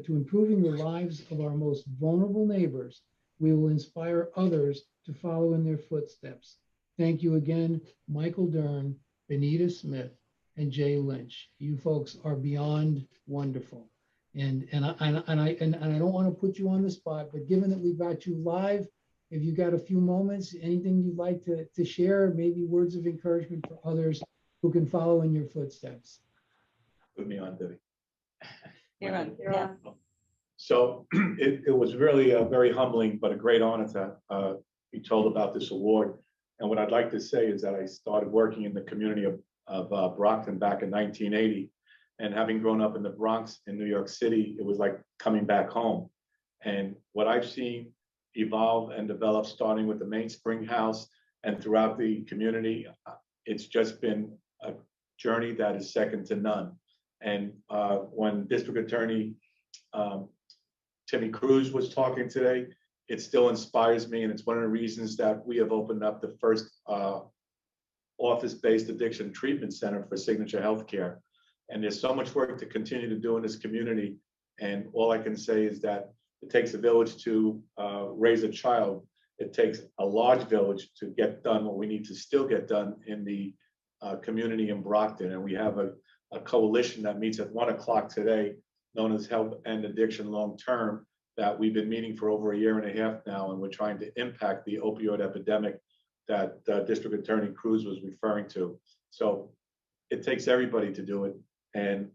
B: improving the lives of our most vulnerable neighbors, we will inspire others to follow in their footsteps. Thank you again, Michael Dern, Benita Smith, and Jay Lynch. You folks are beyond wonderful. And I don't want to put you on the spot, but given that we've got you live, if you've got a few moments, anything you'd like to share, maybe words of encouragement for others who can follow in your footsteps.
H: Put me on, Debbie.
E: You're on.
H: So it was really very humbling, but a great honor to be told about this award. And what I'd like to say is that I started working in the community of Brockton back in 1980. And having grown up in the Bronx in New York City, it was like coming back home. And what I've seen evolve and develop, starting with the Mainspring House and throughout the community, it's just been a journey that is second to none. And when District Attorney Timmy Cruz was talking today, it still inspires me, and it's one of the reasons that we have opened up the first office-based addiction treatment center for Signature Healthcare. And there's so much work to continue to do in this community. And all I can say is that it takes a village to raise a child. It takes a large village to get done what we need to still get done in the community in Brockton. And we have a coalition that meets at 1 o'clock today, known as Help End Addiction Long Term, that we've been meeting for over a year and a half now. And we're trying to impact the opioid epidemic that District Attorney Cruz was referring to. So it takes everybody to do it. And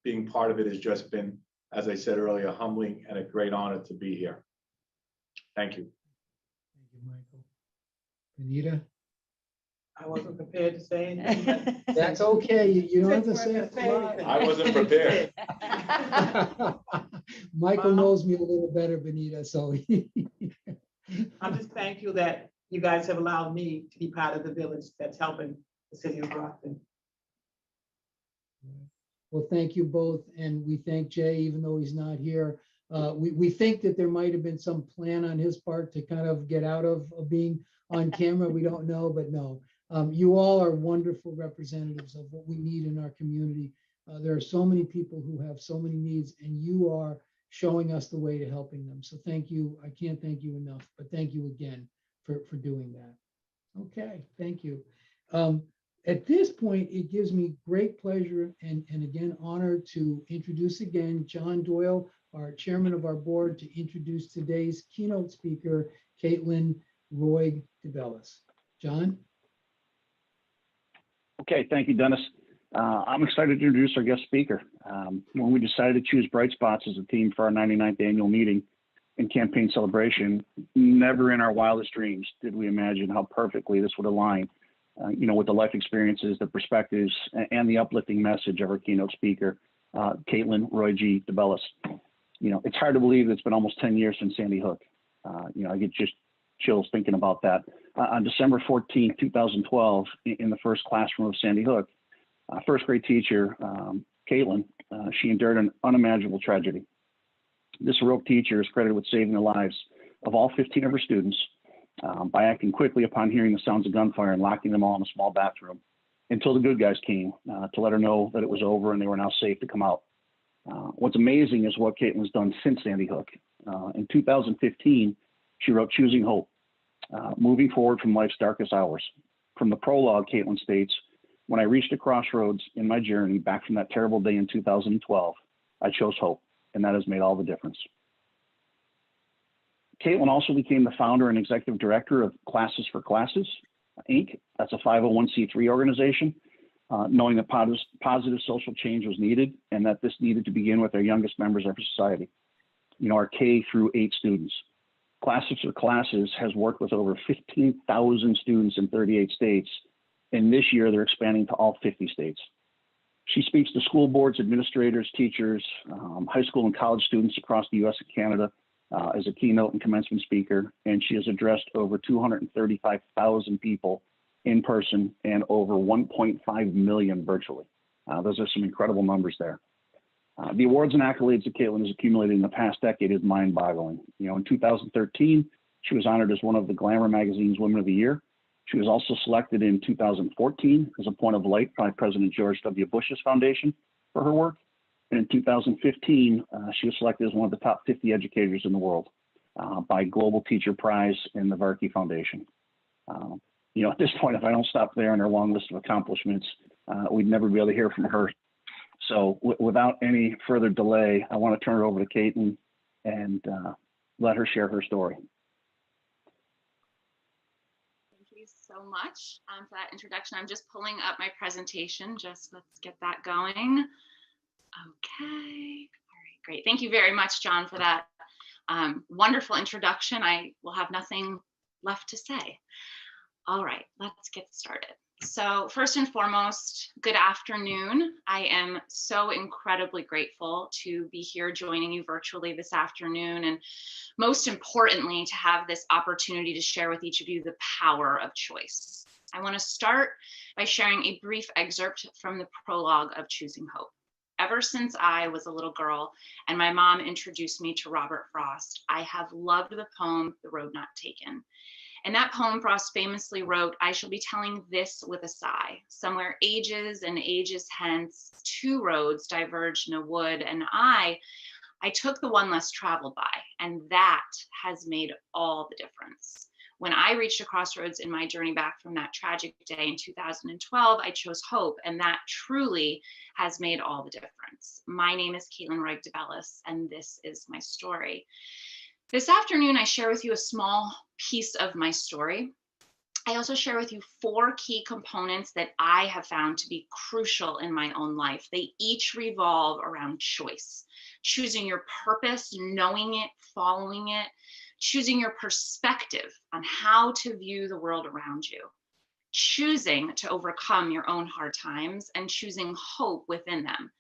H: being part of it has just been, as I said earlier, humbling and a great honor to be here. Thank you.
B: Thank you, Michael. Benita?
I: I wasn't prepared to say anything. But
B: That's okay. You don't have to say
I: Since
B: it
I: we're
B: live.
I: gonna say
H: I wasn't prepared.
B: Michael knows me a little better, Benita, so.
I: I'm just thankful that you guys have allowed me to be part of the village that's helping the city of Brockton.
B: Well, thank you both, and we thank Jay, even though he's not here. We think that there might have been some plan on his part to kind of get out of being on camera. We don't know, but no. You all are wonderful representatives of what we need in our community. There are so many people who have so many needs, and you are showing us the way to helping them. So thank you. I can't thank you enough, but thank you again for doing that. Okay, thank you. At this point, it gives me great pleasure and again, honor to introduce again John Doyle, our chairman of our board, to introduce today's keynote speaker, Caitlin Roy DeBellis. John?
C: Okay, thank you, Dennis. I'm excited to introduce our guest speaker. When we decided to choose Bright Spots as a theme for our 99th annual meeting and campaign celebration, never in our wildest dreams did we imagine how perfectly this would align with the life experiences, the perspectives, and the uplifting message of our keynote speaker, Caitlin Roy G. DeBellis. It's hard to believe it's been almost 10 years since Sandy Hook. I get just chills thinking about that. On December 14, 2012, in the first classroom of Sandy Hook, first grade teacher, Caitlin, she endured an unimaginable tragedy. This heroic teacher is credited with saving the lives of all 15 of her students by acting quickly upon hearing the sounds of gunfire and locking them all in a small bathroom until the good guys came to let her know that it was over and they were now safe to come out. What's amazing is what Caitlin's done since Sandy Hook. In 2015, she wrote Choosing Hope, moving forward from life's darkest hours. From the prologue, Caitlin states, when I reached a crossroads in my journey back from that terrible day in 2012, I chose hope, and that has made all the difference. Caitlin also became the founder and executive director of Classes for Classes, Inc. That's a 501c3 organization, knowing that positive social change was needed and that this needed to begin with our youngest members of our society, our K through 8 students. Classes for Classes has worked with over 15,000 students in 38 states, and this year they're expanding to all 50 states. She speaks to school boards, administrators, teachers, high school and college students across the US and Canada as a keynote and commencement speaker, and she has addressed over 235,000 people in person and over 1.5 million virtually. Those are some incredible numbers there. The awards and accolades that Caitlin has accumulated in the past decade is mind-boggling. In 2013, she was honored as one of the Glamour magazine's Women of the Year. She was also selected in 2014 as a point of light by President George W. Bush's foundation for her work. And in 2015, she was selected as one of the top 50 educators in the world by Global Teacher Prize and the Varkey Foundation. At this point, if I don't stop there on her long list of accomplishments, we'd never be able to hear from her. So without any further delay, I want to turn it over to Caitlin and let her share her story.
J: Thank you so much for that introduction. I'm just pulling up my presentation. Let's get that going. Okay. All right, great. Thank you very much, John, for that wonderful introduction. I will have nothing left to say. All right, let's get started. So first and foremost, good afternoon. I am so incredibly grateful to be here joining you virtually this afternoon, and most importantly, to have this opportunity to share with each of you the power of choice. I want to start by sharing a brief excerpt from the prologue of Choosing Hope. Ever since I was a little girl and my mom introduced me to Robert Frost, I have loved the poem, The Road Not Taken. In that poem, Frost famously wrote, "I shall be telling this with a sigh. Somewhere ages and ages hence, two roads diverged in a wood, and I took the one less traveled by, and that has made all the difference. When I reached a crossroads in my journey back from that tragic day in 2012, I chose hope, and that truly has made all the difference." My name is Caitlin Roig DeBellis, and this is my story. This afternoon, I share with you a small piece of my story. I also share with you 4 key components that I have found to be crucial in my own life. They each revolve around choice, choosing your purpose, knowing it, following it, choosing your perspective on how to view the world around you, choosing to overcome your own hard times, and choosing hope within them.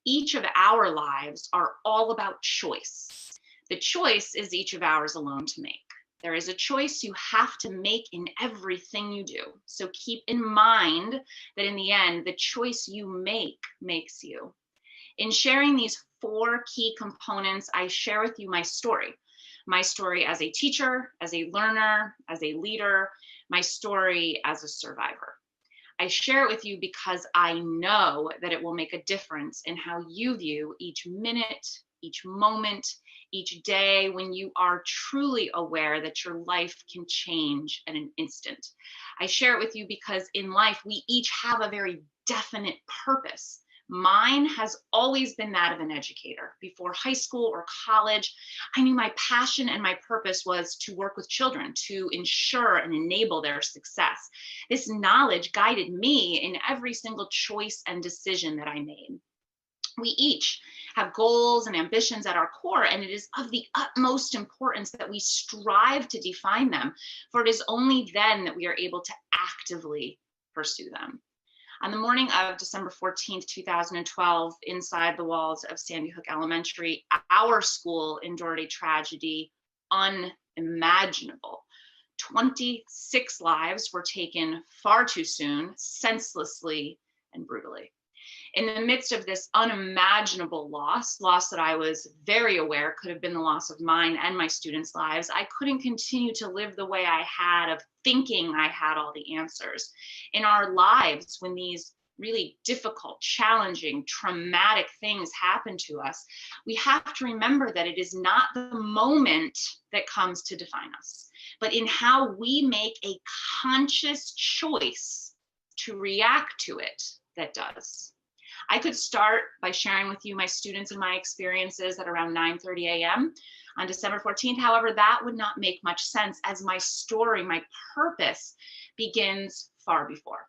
J: Each of our lives are all about choice. The choice is each of ours alone to make. There is a choice you have to make in everything you do. So keep in mind that in the end, the choice you make makes you. In sharing these 4 key components, I share with you my story as a teacher, as a learner, as a leader, my story as a survivor. I share it with you because I know that it will make a difference in how you view each minute, each moment, each day, when you are truly aware that your life can change in an instant. I share it with you because in life, we each have a very definite purpose. Mine has always been that of an educator. Before high school or college, I knew my passion and my purpose was to work with children, to ensure and enable their success. This knowledge guided me in every single choice and decision that I made. We each have goals and ambitions at our core, and it is of the utmost importance that we strive to define them, for it is only then that we are able to actively pursue them. On the morning of December 14th, 2012, inside the walls of Sandy Hook Elementary, our school endured a tragedy unimaginable. 26 lives were taken far too soon, senselessly and brutally. In the midst of this unimaginable loss that I was very aware could have been the loss of mine and my students' lives, I couldn't continue to live the way I had of thinking I had all the answers. In our lives, when these really difficult, challenging, traumatic things happen to us, we have to remember that it is not the moment that comes to define us, but in how we make a conscious choice to react to it that does. I could start by sharing with you my students and my experiences at around 9:30 a.m. on December 14th. However, that would not make much sense as my story, my purpose begins far before.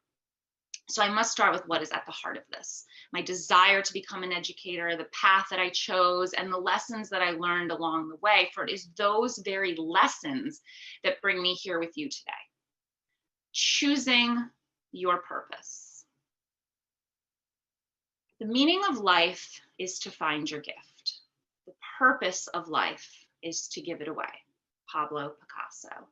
J: So I must start with what is at the heart of this. My desire to become an educator, the path that I chose, and the lessons that I learned along the way, for it is those very lessons that bring me here with you today. Choosing your purpose. The meaning of life is to find your gift. The purpose of life is to give it away. Pablo Picasso.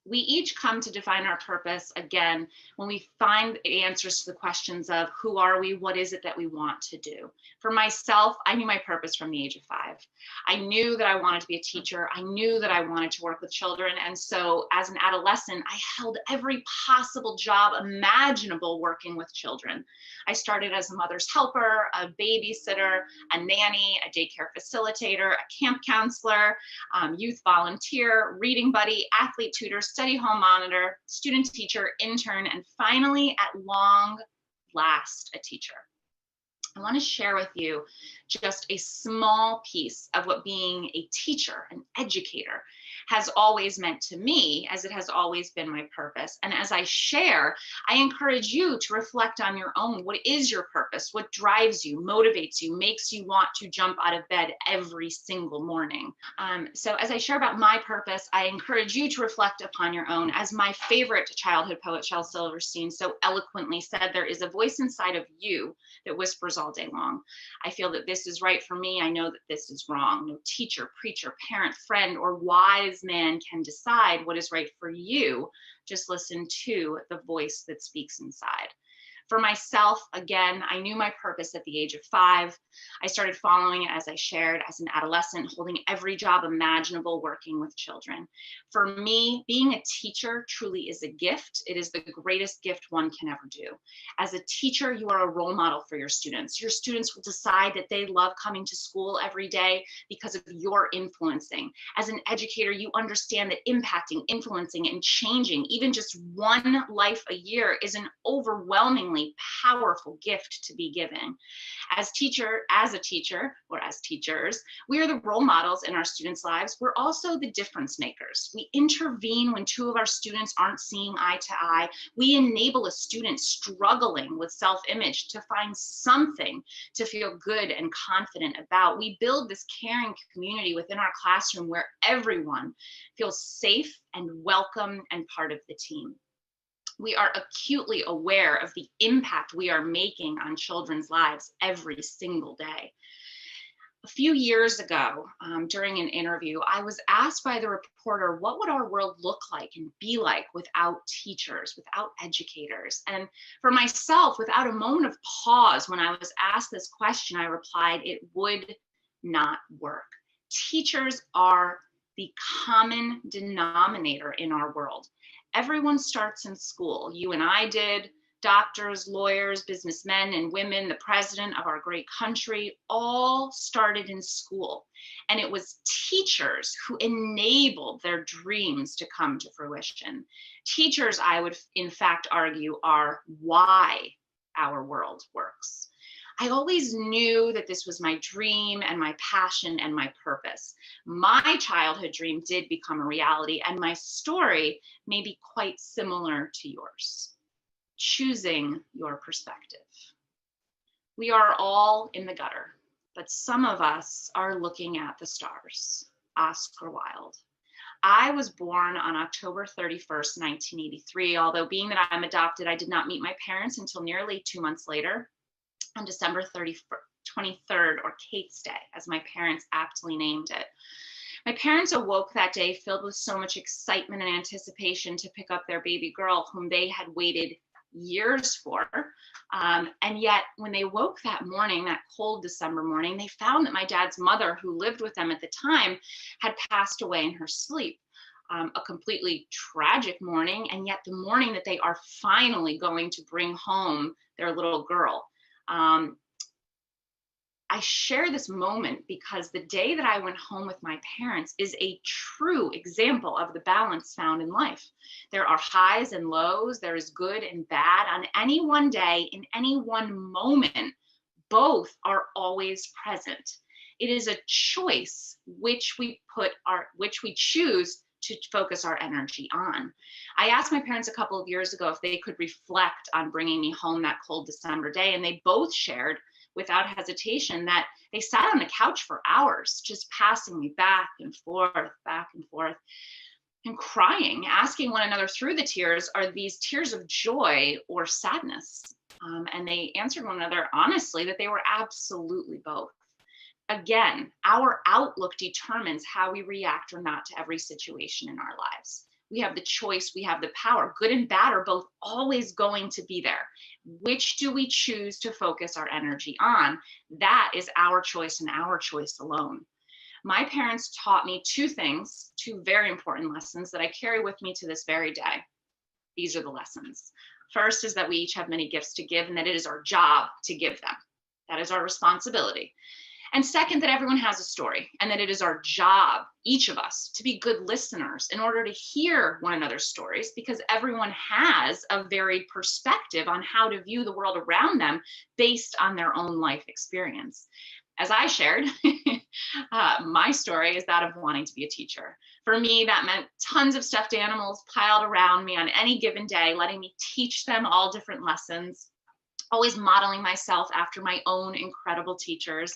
J: We each come to define our purpose, again, when we find answers to the questions of who are we, what is it that we want to do? For myself, I knew my purpose from the age of 5. I knew that I wanted to be a teacher. I knew that I wanted to work with children. And so as an adolescent, I held every possible job imaginable working with children. I started as a mother's helper, a babysitter, a nanny, a daycare facilitator, a camp counselor, youth volunteer, reading buddy, athlete tutor, study hall monitor, student teacher, intern, and finally, at long last, a teacher. I want to share with you just a small piece of what being a teacher, an educator, has always meant to me, as it has always been my purpose. And as I share, I encourage you to reflect on your own. What is your purpose? What drives you, motivates you, makes you want to jump out of bed every single morning? So as I share about my purpose, I encourage you to reflect upon your own. As my favorite childhood poet, Shel Silverstein, so eloquently said, there is a voice inside of you that whispers all day long. I feel that this is right for me. I know that this is wrong. No teacher, preacher, parent, friend, or wise wise man can decide what is right for you. Just listen to the voice that speaks inside. For myself, again, I knew my purpose at the age of 5. I started following it, as I shared, as an adolescent, holding every job imaginable, working with children. For me, being a teacher truly is a gift. It is the greatest gift one can ever do. As a teacher, you are a role model for your students. Your students will decide that they love coming to school every day because of your influencing. As an educator, you understand that impacting, influencing, and changing even just one life a year is an overwhelmingly powerful gift to be given. As a teacher, or as teachers, we are the role models in our students' lives. We're also the difference makers. We intervene when 2 of our students aren't seeing eye to eye. We enable a student struggling with self-image to find something to feel good and confident about. We build this caring community within our classroom where everyone feels safe and welcome and part of the team. We are acutely aware of the impact we are making on children's lives every single day. A few years ago, during an interview, I was asked by the reporter, what would our world look like and be like without teachers, without educators? And for myself, without a moment of pause, when I was asked this question, I replied, it would not work. Teachers are the common denominator in our world. Everyone starts in school. You and I did, doctors, lawyers, businessmen and women, the president of our great country, all started in school. And it was teachers who enabled their dreams to come to fruition. Teachers, I would in fact argue, are why our world works. I always knew that this was my dream and my passion and my purpose. My childhood dream did become a reality, and my story may be quite similar to yours. Choosing your perspective. We are all in the gutter, but some of us are looking at the stars. Oscar Wilde. I was born on October 31st, 1983, although being that I'm adopted, I did not meet my parents until nearly 2 months later, on December 23rd, or Kate's Day, as my parents aptly named it. My parents awoke that day filled with so much excitement and anticipation to pick up their baby girl, whom they had waited years for. And yet when they woke that morning, that cold December morning, they found that my dad's mother, who lived with them at the time, had passed away in her sleep. A completely tragic morning, and yet the morning that they are finally going to bring home their little girl. I share this moment because the day that I went home with my parents is a true example of the balance found in life. There are highs and lows, there is good and bad. On any one day, in any one moment, both are always present. It is a choice which we choose to focus our energy on. I asked my parents a couple of years ago if they could reflect on bringing me home that cold December day, and they both shared without hesitation that they sat on the couch for hours, just passing me back and forth, and crying, asking one another through the tears, are these tears of joy or sadness? And they answered one another honestly that they were absolutely both. Again, our outlook determines how we react or not to every situation in our lives. We have the choice, we have the power. Good and bad are both always going to be there. Which do we choose to focus our energy on? That is our choice and our choice alone. My parents taught me 2 things, 2 very important lessons that I carry with me to this very day. These are the lessons. First is that we each have many gifts to give and that it is our job to give them. That is our responsibility. And second, that everyone has a story and that it is our job, each of us, to be good listeners in order to hear one another's stories, because everyone has a varied perspective on how to view the world around them based on their own life experience. As I shared, my story is that of wanting to be a teacher. For me, that meant tons of stuffed animals piled around me on any given day, letting me teach them all different lessons. Always modeling myself after my own incredible teachers.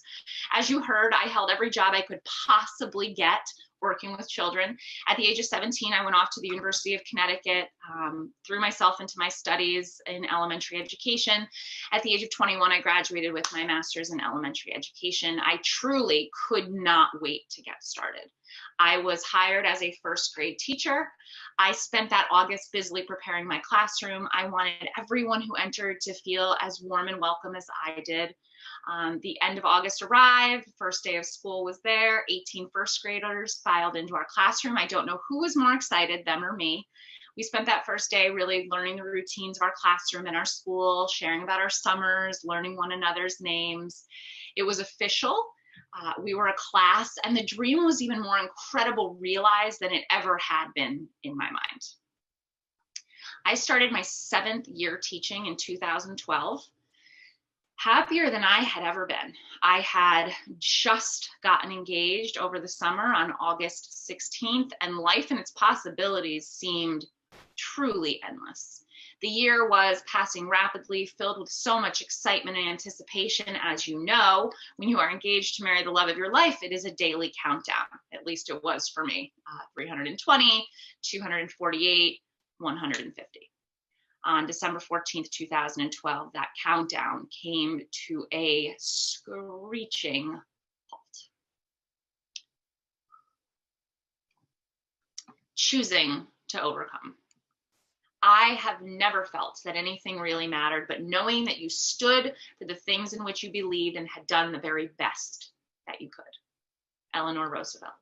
J: As you heard, I held every job I could possibly get working with children. At the age of 17, I went off to the University of Connecticut, threw myself into my studies in elementary education. At the age of 21, I graduated with my master's in elementary education. I truly could not wait to get started. I was hired as a first grade teacher. I spent that August busily preparing my classroom. I wanted everyone who entered to feel as warm and welcome as I did. The end of August arrived, first day of school was there, 18 first graders filed into our classroom. I don't know who was more excited, them or me. We spent that first day really learning the routines of our classroom and our school, sharing about our summers, learning one another's names. It was official. We were a class, and the dream was even more incredible realized than it ever had been in my mind. I started my 7th year teaching in 2012. Happier than I had ever been. I had just gotten engaged over the summer on August 16th, and life and its possibilities seemed truly endless. The year was passing rapidly, filled with so much excitement and anticipation. As you know, when you are engaged to marry the love of your life, it is a daily countdown. At least it was for me. 320, 248, 150. On December 14th, 2012, that countdown came to a screeching halt. Choosing to overcome. I have never felt that anything really mattered, but knowing that you stood for the things in which you believed and had done the very best that you could. Eleanor Roosevelt.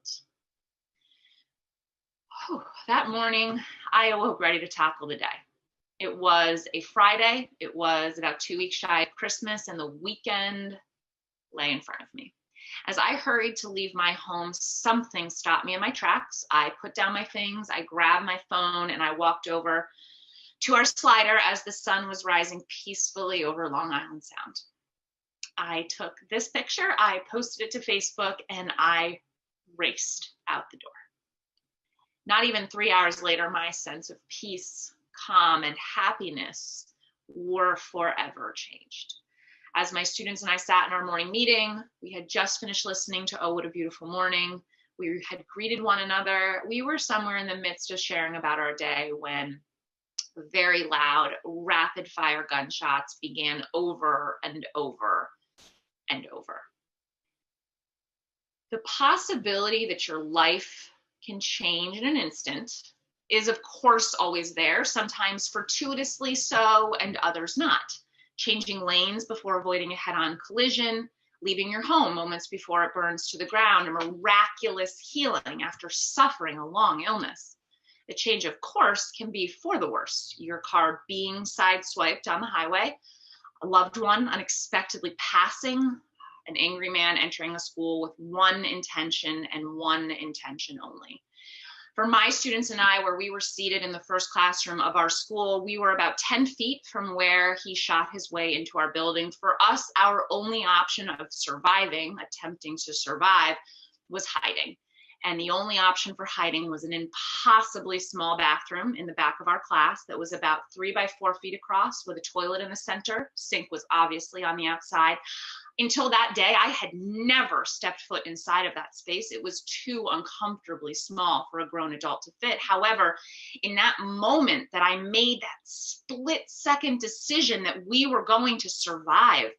J: Whew. That morning, I awoke ready to tackle the day. It was a Friday. It was about 2 weeks shy of Christmas, and the weekend lay in front of me. As I hurried to leave my home, something stopped me in my tracks. I put down my things, I grabbed my phone, and I walked over to our slider as the sun was rising peacefully over Long Island Sound. I took this picture, I posted it to Facebook, and I raced out the door. Not even 3 hours later, my sense of peace, calm, and happiness were forever changed. As my students and I sat in our morning meeting, we had just finished listening to Oh, What a Beautiful Morning. We had greeted one another. We were somewhere in the midst of sharing about our day when very loud, rapid fire gunshots began over and over and over. The possibility that your life can change in an instant is, of course, always there, sometimes fortuitously so and others not. Changing lanes before avoiding a head-on collision, leaving your home moments before it burns to the ground, a miraculous healing after suffering a long illness. The change of course can be for the worse. Your car being sideswiped on the highway, a loved one unexpectedly passing, an angry man entering a school with one intention and one intention only. For my students and I, where we were seated in the first classroom of our school, we were about 10 feet from where he shot his way into our building. For us, our only option of surviving, attempting to survive, was hiding. And the only option for hiding was an impossibly small bathroom in the back of our class that was about 3 by 4 feet across with a toilet in the center. Sink was obviously on the outside. Until that day, I had never stepped foot inside of that space. It was too uncomfortably small for a grown adult to fit. However, in that moment that I made that split-second decision that we were going to survive,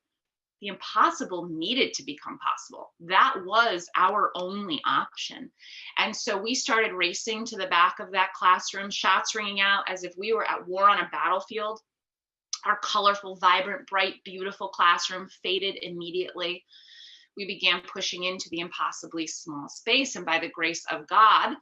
J: the impossible needed to become possible. That was our only option. And so we started racing to the back of that classroom, shots ringing out as if we were at war on a battlefield. Our colorful, vibrant, bright, beautiful classroom faded immediately. We began pushing into the impossibly small space, and by the grace of God,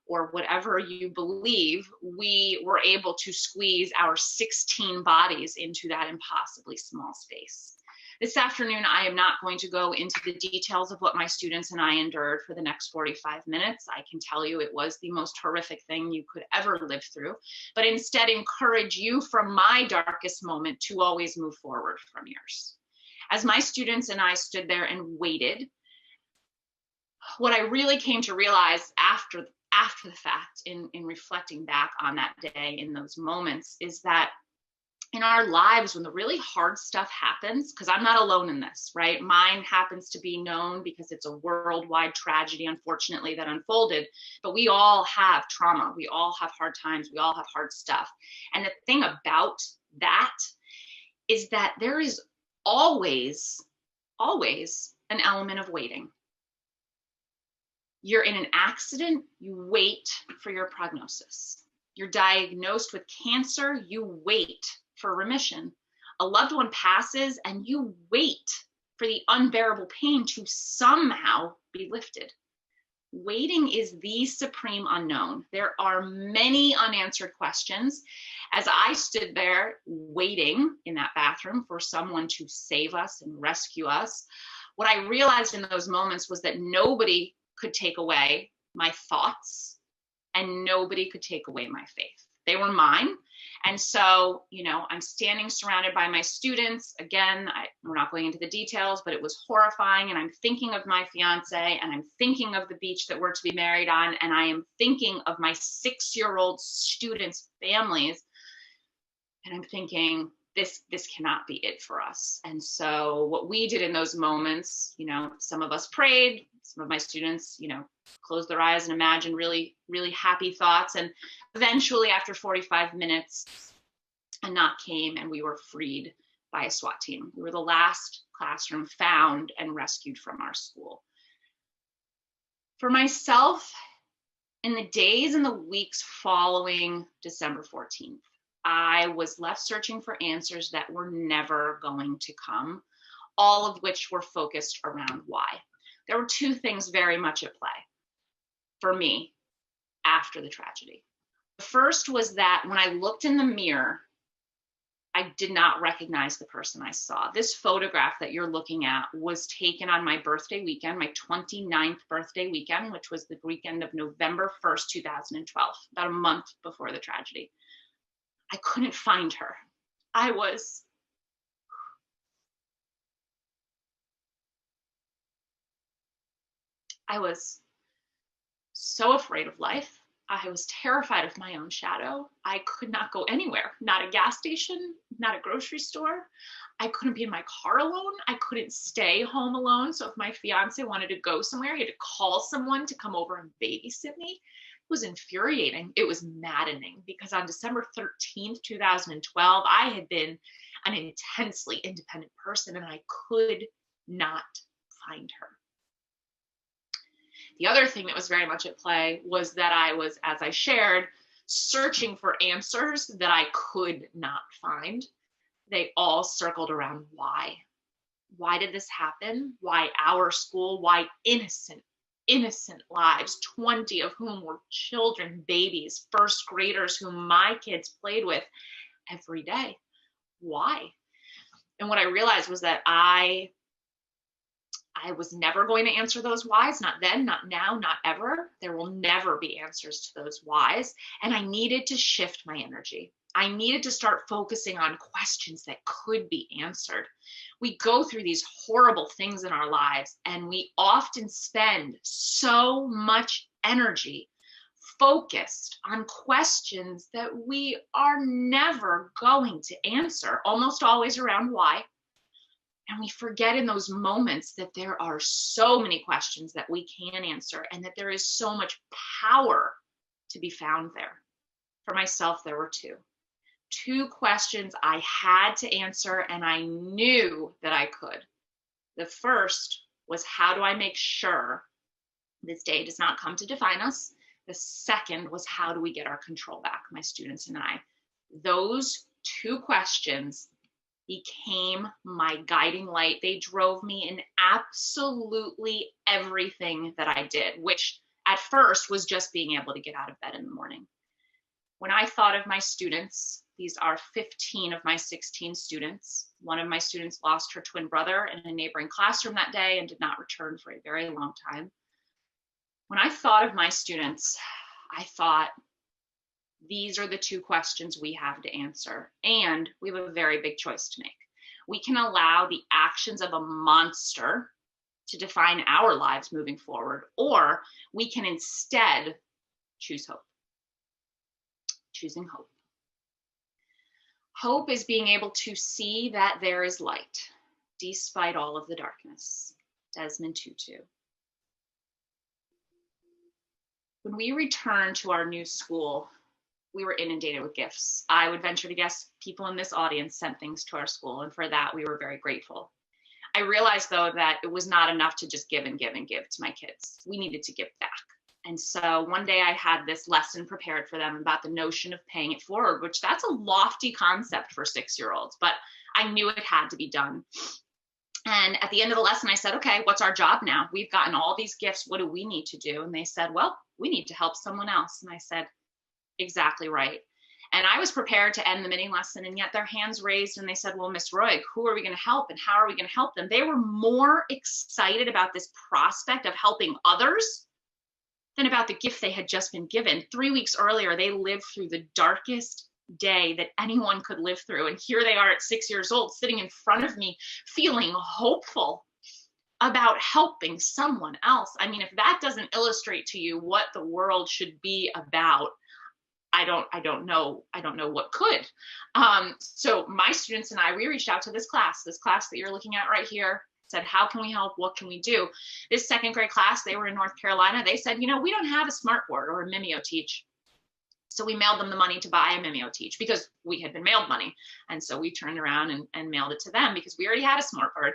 J: or whatever you believe, we were able to squeeze our 16 bodies into that impossibly small space. This afternoon, I am not going to go into the details of what my students and I endured for the next 45 minutes. I can tell you it was the most horrific thing you could ever live through, but instead encourage you from my darkest moment to always move forward from yours. As my students and I stood there and waited, what I really came to realize after the fact, in reflecting back on that day, in those moments, is that in our lives, when the really hard stuff happens, because I'm not alone in this, right? Mine happens to be known because it's a worldwide tragedy, unfortunately, that unfolded. But we all have trauma. We all have hard times. We all have hard stuff. And the thing about that is that there is always an element of waiting. You're in an accident, you wait for your prognosis. You're diagnosed with cancer, you wait for remission. A loved one passes and you wait for the unbearable pain to somehow be lifted. Waiting is the supreme unknown. There are many unanswered questions. As I stood there waiting in that bathroom for someone to save us and rescue us, what I realized in those moments was that nobody could take away my thoughts and nobody could take away my faith. They were mine. And so, I'm standing surrounded by my students. Again, we're not going into the details, but it was horrifying. And I'm thinking of my fiance, and I'm thinking of the beach that we're to be married on. And I am thinking of my 6-year-old students' families. And I'm thinking, this cannot be it for us. And so what we did in those moments, some of us prayed, some of my students, closed their eyes and imagined really, really happy thoughts. And eventually, after 45 minutes, a knock came and we were freed by a SWAT team. We were the last classroom found and rescued from our school. For myself, in the days and the weeks following December 14th, I was left searching for answers that were never going to come, all of which were focused around why. There were two things very much at play for me after the tragedy. The first was that when I looked in the mirror, I did not recognize the person I saw. This photograph that you're looking at was taken on my birthday weekend, my 29th birthday weekend, which was the weekend of November 1st, 2012, about a month before the tragedy. I couldn't find her. I was so afraid of life. I was terrified of my own shadow. I could not go anywhere, not a gas station, not a grocery store. I couldn't be in my car alone. I couldn't stay home alone. So if my fiance wanted to go somewhere, he had to call someone to come over and babysit me. It was infuriating. It was maddening because on December 13th, 2012, I had been an intensely independent person and I could not find her. The other thing that was very much at play was that I was, as I shared, searching for answers that I could not find. They all circled around why. Why did this happen? Why our school? Why innocent lives, 20 of whom were children, babies, first graders whom my kids played with every day? Why? And what I realized was that I was never going to answer those whys, not then, not now, not ever. There will never be answers to those whys. And I needed to shift my energy. I needed to start focusing on questions that could be answered. We go through these horrible things in our lives, and we often spend so much energy focused on questions that we are never going to answer, almost always around why. And we forget in those moments that there are so many questions that we can answer and that there is so much power to be found there. For myself, there were two questions I had to answer, and I knew that I could. The first was, how do I make sure this day does not come to define us? The second was, how do we get our control back, my students and I? Those two questions became my guiding light. They drove me in absolutely everything that I did, which at first was just being able to get out of bed in the morning. When I thought of my students, these are 15 of my 16 students. One of my students lost her twin brother in a neighboring classroom that day and did not return for a very long time. When I thought of my students, I thought, these are the two questions we have to answer, and we have a very big choice to make. We can allow the actions of a monster to define our lives moving forward, or we can instead choose hope. Choosing hope. Hope is being able to see that there is light despite all of the darkness. Desmond Tutu. When we returned to our new school, we were inundated with gifts. I would venture to guess people in this audience sent things to our school, and for that we were very grateful. I realized though that it was not enough to just give and give and give to my kids. We needed to give back. And so one day I had this lesson prepared for them about the notion of paying it forward, which that's a lofty concept for 6-year-olds, but I knew it had to be done. And at the end of the lesson, I said, okay, what's our job now? We've gotten all these gifts. What do we need to do? And they said, well, we need to help someone else. And I said, exactly right. And I was prepared to end the mini lesson, and yet their hands raised and they said, well, Miss Roy, who are we going to help and how are we going to help them? They were more excited about this prospect of helping others than about the gift they had just been given. 3 weeks earlier, they lived through the darkest day that anyone could live through. And here they are at 6 years old, sitting in front of me, feeling hopeful about helping someone else. I mean, if that doesn't illustrate to you what the world should be about, I don't know what could. So my students and I, we reached out to this class that you're looking at right here, said, how can we help? What can we do? This 2nd grade class, they were in North Carolina. They said, we don't have a smart board or a MimioTeach. So we mailed them the money to buy a MimioTeach because we had been mailed money. And so we turned around and mailed it to them because we already had a smart board.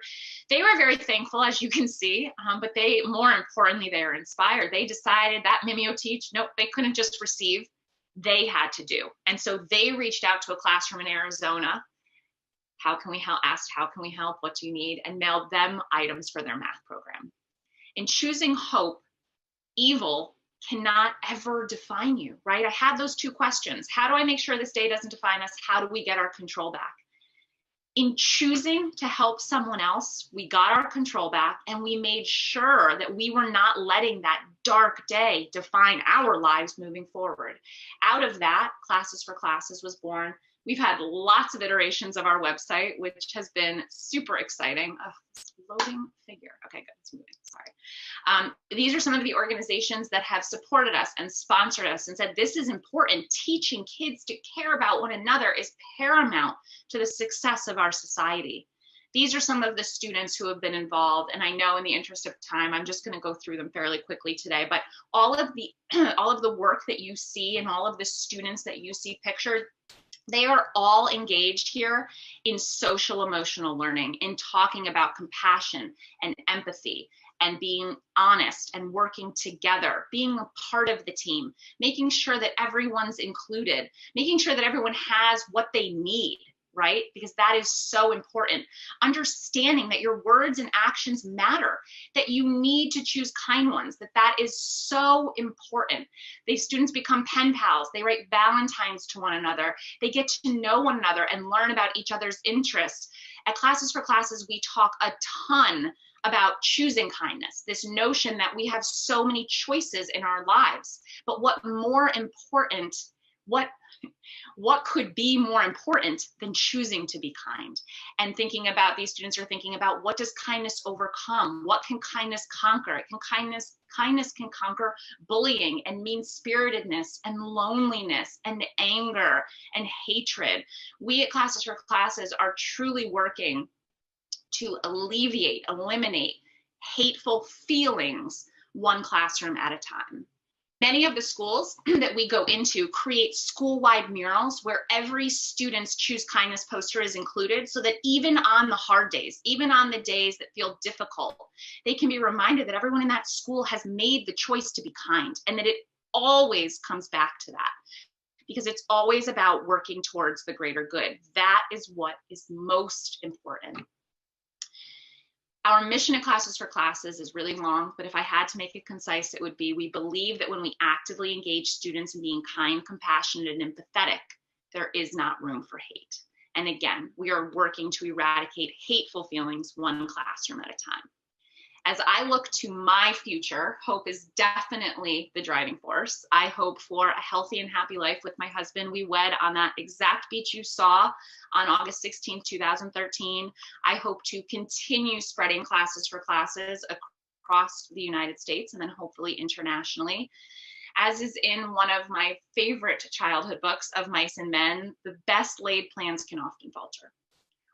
J: They were very thankful, as you can see, but more importantly, they were inspired. They decided that MimioTeach, nope, they couldn't just receive, they had to do. And so they reached out to a classroom in Arizona. How can we help? Asked, how can we help? What do you need? And mailed them items for their math program. In choosing hope, evil cannot ever define you, right? I had those 2 questions. How do I make sure this day doesn't define us? How do we get our control back? In choosing to help someone else, we got our control back and we made sure that we were not letting that dark day define our lives moving forward. Out of that, Classes for Classes was born. We've had lots of iterations of our website, which has been super exciting. Oh, it's loading figure. Okay, good, it's moving, sorry. These are some of the organizations that have supported us and sponsored us and said, this is important. Teaching kids to care about one another is paramount to the success of our society. These are some of the students who have been involved, and I know in the interest of time, I'm just going to go through them fairly quickly today, but all of the work that you see and all of the students that you see pictured, they are all engaged here in social emotional learning, in talking about compassion and empathy and being honest and working together, being a part of the team, making sure that everyone's included, making sure that everyone has what they need, right? Because that is so important. Understanding that your words and actions matter, that you need to choose kind ones, that is so important. These students become pen pals. They write Valentines to one another. They get to know one another and learn about each other's interests. At Classes for Classes, we talk a ton about choosing kindness, this notion that we have so many choices in our lives, but what could be more important than choosing to be kind? And thinking about, these students are thinking about, what does kindness overcome? What can kindness conquer? Kindness can conquer bullying and mean-spiritedness and loneliness and anger and hatred. We at Classes for Classes are truly working to eliminate hateful feelings one classroom at a time. Many of the schools that we go into create school-wide murals where every student's Choose Kindness poster is included, so that even on the hard days, even on the days that feel difficult, they can be reminded that everyone in that school has made the choice to be kind, and that it always comes back to that, because it's always about working towards the greater good. That is what is most important. Our mission at Classes for Classes is really long, but if I had to make it concise, it would be, we believe that when we actively engage students in being kind, compassionate, and empathetic, there is not room for hate. And again, we are working to eradicate hateful feelings one classroom at a time. As I look to my future, hope is definitely the driving force. I hope for a healthy and happy life with my husband. We wed on that exact beach you saw on August 16th, 2013. I hope to continue spreading Classes for Classes across the United States and then hopefully internationally. As is in one of my favorite childhood books, Of Mice and Men, the best laid plans can often falter.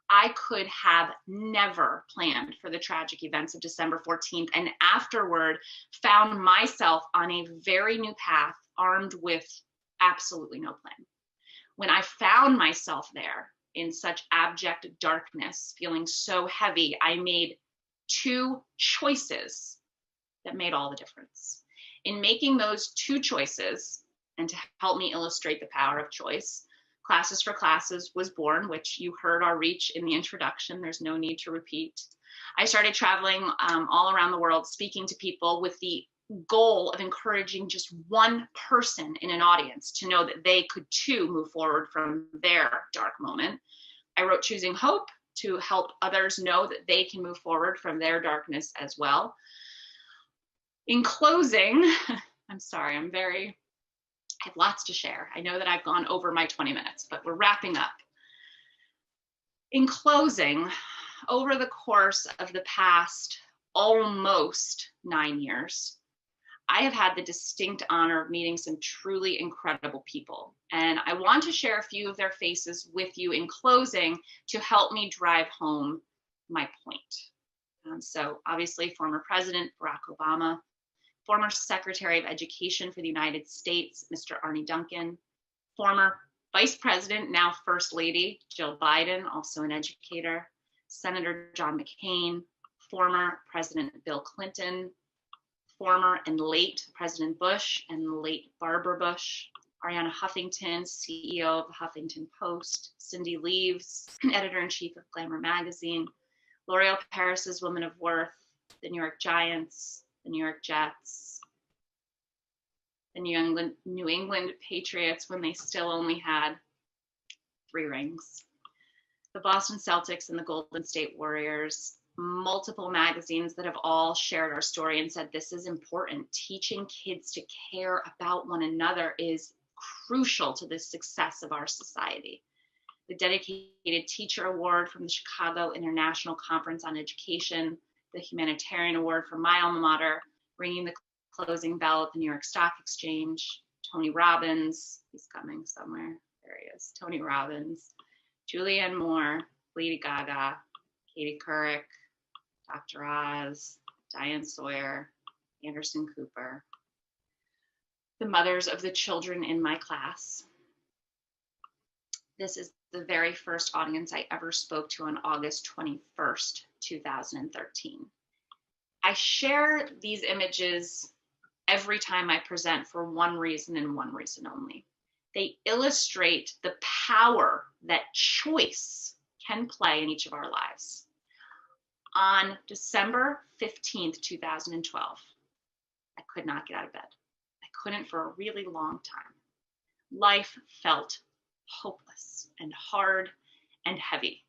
J: I could have never planned for the tragic events of December 14th, and afterward found myself on a very new path, armed with absolutely no plan. When I found myself there in such abject darkness, feeling so heavy, I made two choices that made all the difference. In making those two choices, and to help me illustrate the power of choice, Classes for Classes was born, which you heard our reach in the introduction. There's no need to repeat. I started traveling all around the world, speaking to people with the goal of encouraging just one person in an audience to know that they could too move forward from their dark moment. I wrote Choosing Hope to help others know that they can move forward from their darkness as well. In closing, I'm sorry, I have lots to share. I know that I've gone over my 20 minutes, but we're wrapping up. In closing, over the course of the past almost 9 years, I have had the distinct honor of meeting some truly incredible people. And I want to share a few of their faces with you in closing to help me drive home my point. So obviously, former President Barack Obama, former Secretary of Education for the United States, Mr. Arne Duncan, former Vice President, now First Lady, Jill Biden, also an educator, Senator John McCain, former President Bill Clinton, former and late President Bush and late Barbara Bush, Ariana Huffington, CEO of the Huffington Post, Cindy Leaves, editor-in-chief of Glamour magazine, L'Oreal Paris's Woman of Worth, the New York Giants, the New York Jets, the New England Patriots when they still only had 3 rings, the Boston Celtics and the Golden State Warriors, multiple magazines that have all shared our story and said this is important. Teaching kids to care about one another is crucial to the success of our society. The Dedicated Teacher Award from the Chicago International Conference on Education, the Humanitarian Award from my alma mater, ringing the closing bell at the New York Stock Exchange, Tony Robbins, he's coming somewhere, there he is, Tony Robbins, Julianne Moore, Lady Gaga, Katie Couric, Dr. Oz, Diane Sawyer, Anderson Cooper, the mothers of the children in my class. This is the very first audience I ever spoke to on August 21st, 2013. I share these images every time I present for one reason and one reason only. They illustrate the power that choice can play in each of our lives. On December 15th, 2012, I could not get out of bed. I couldn't for a really long time. Life felt hopeless and hard and heavy.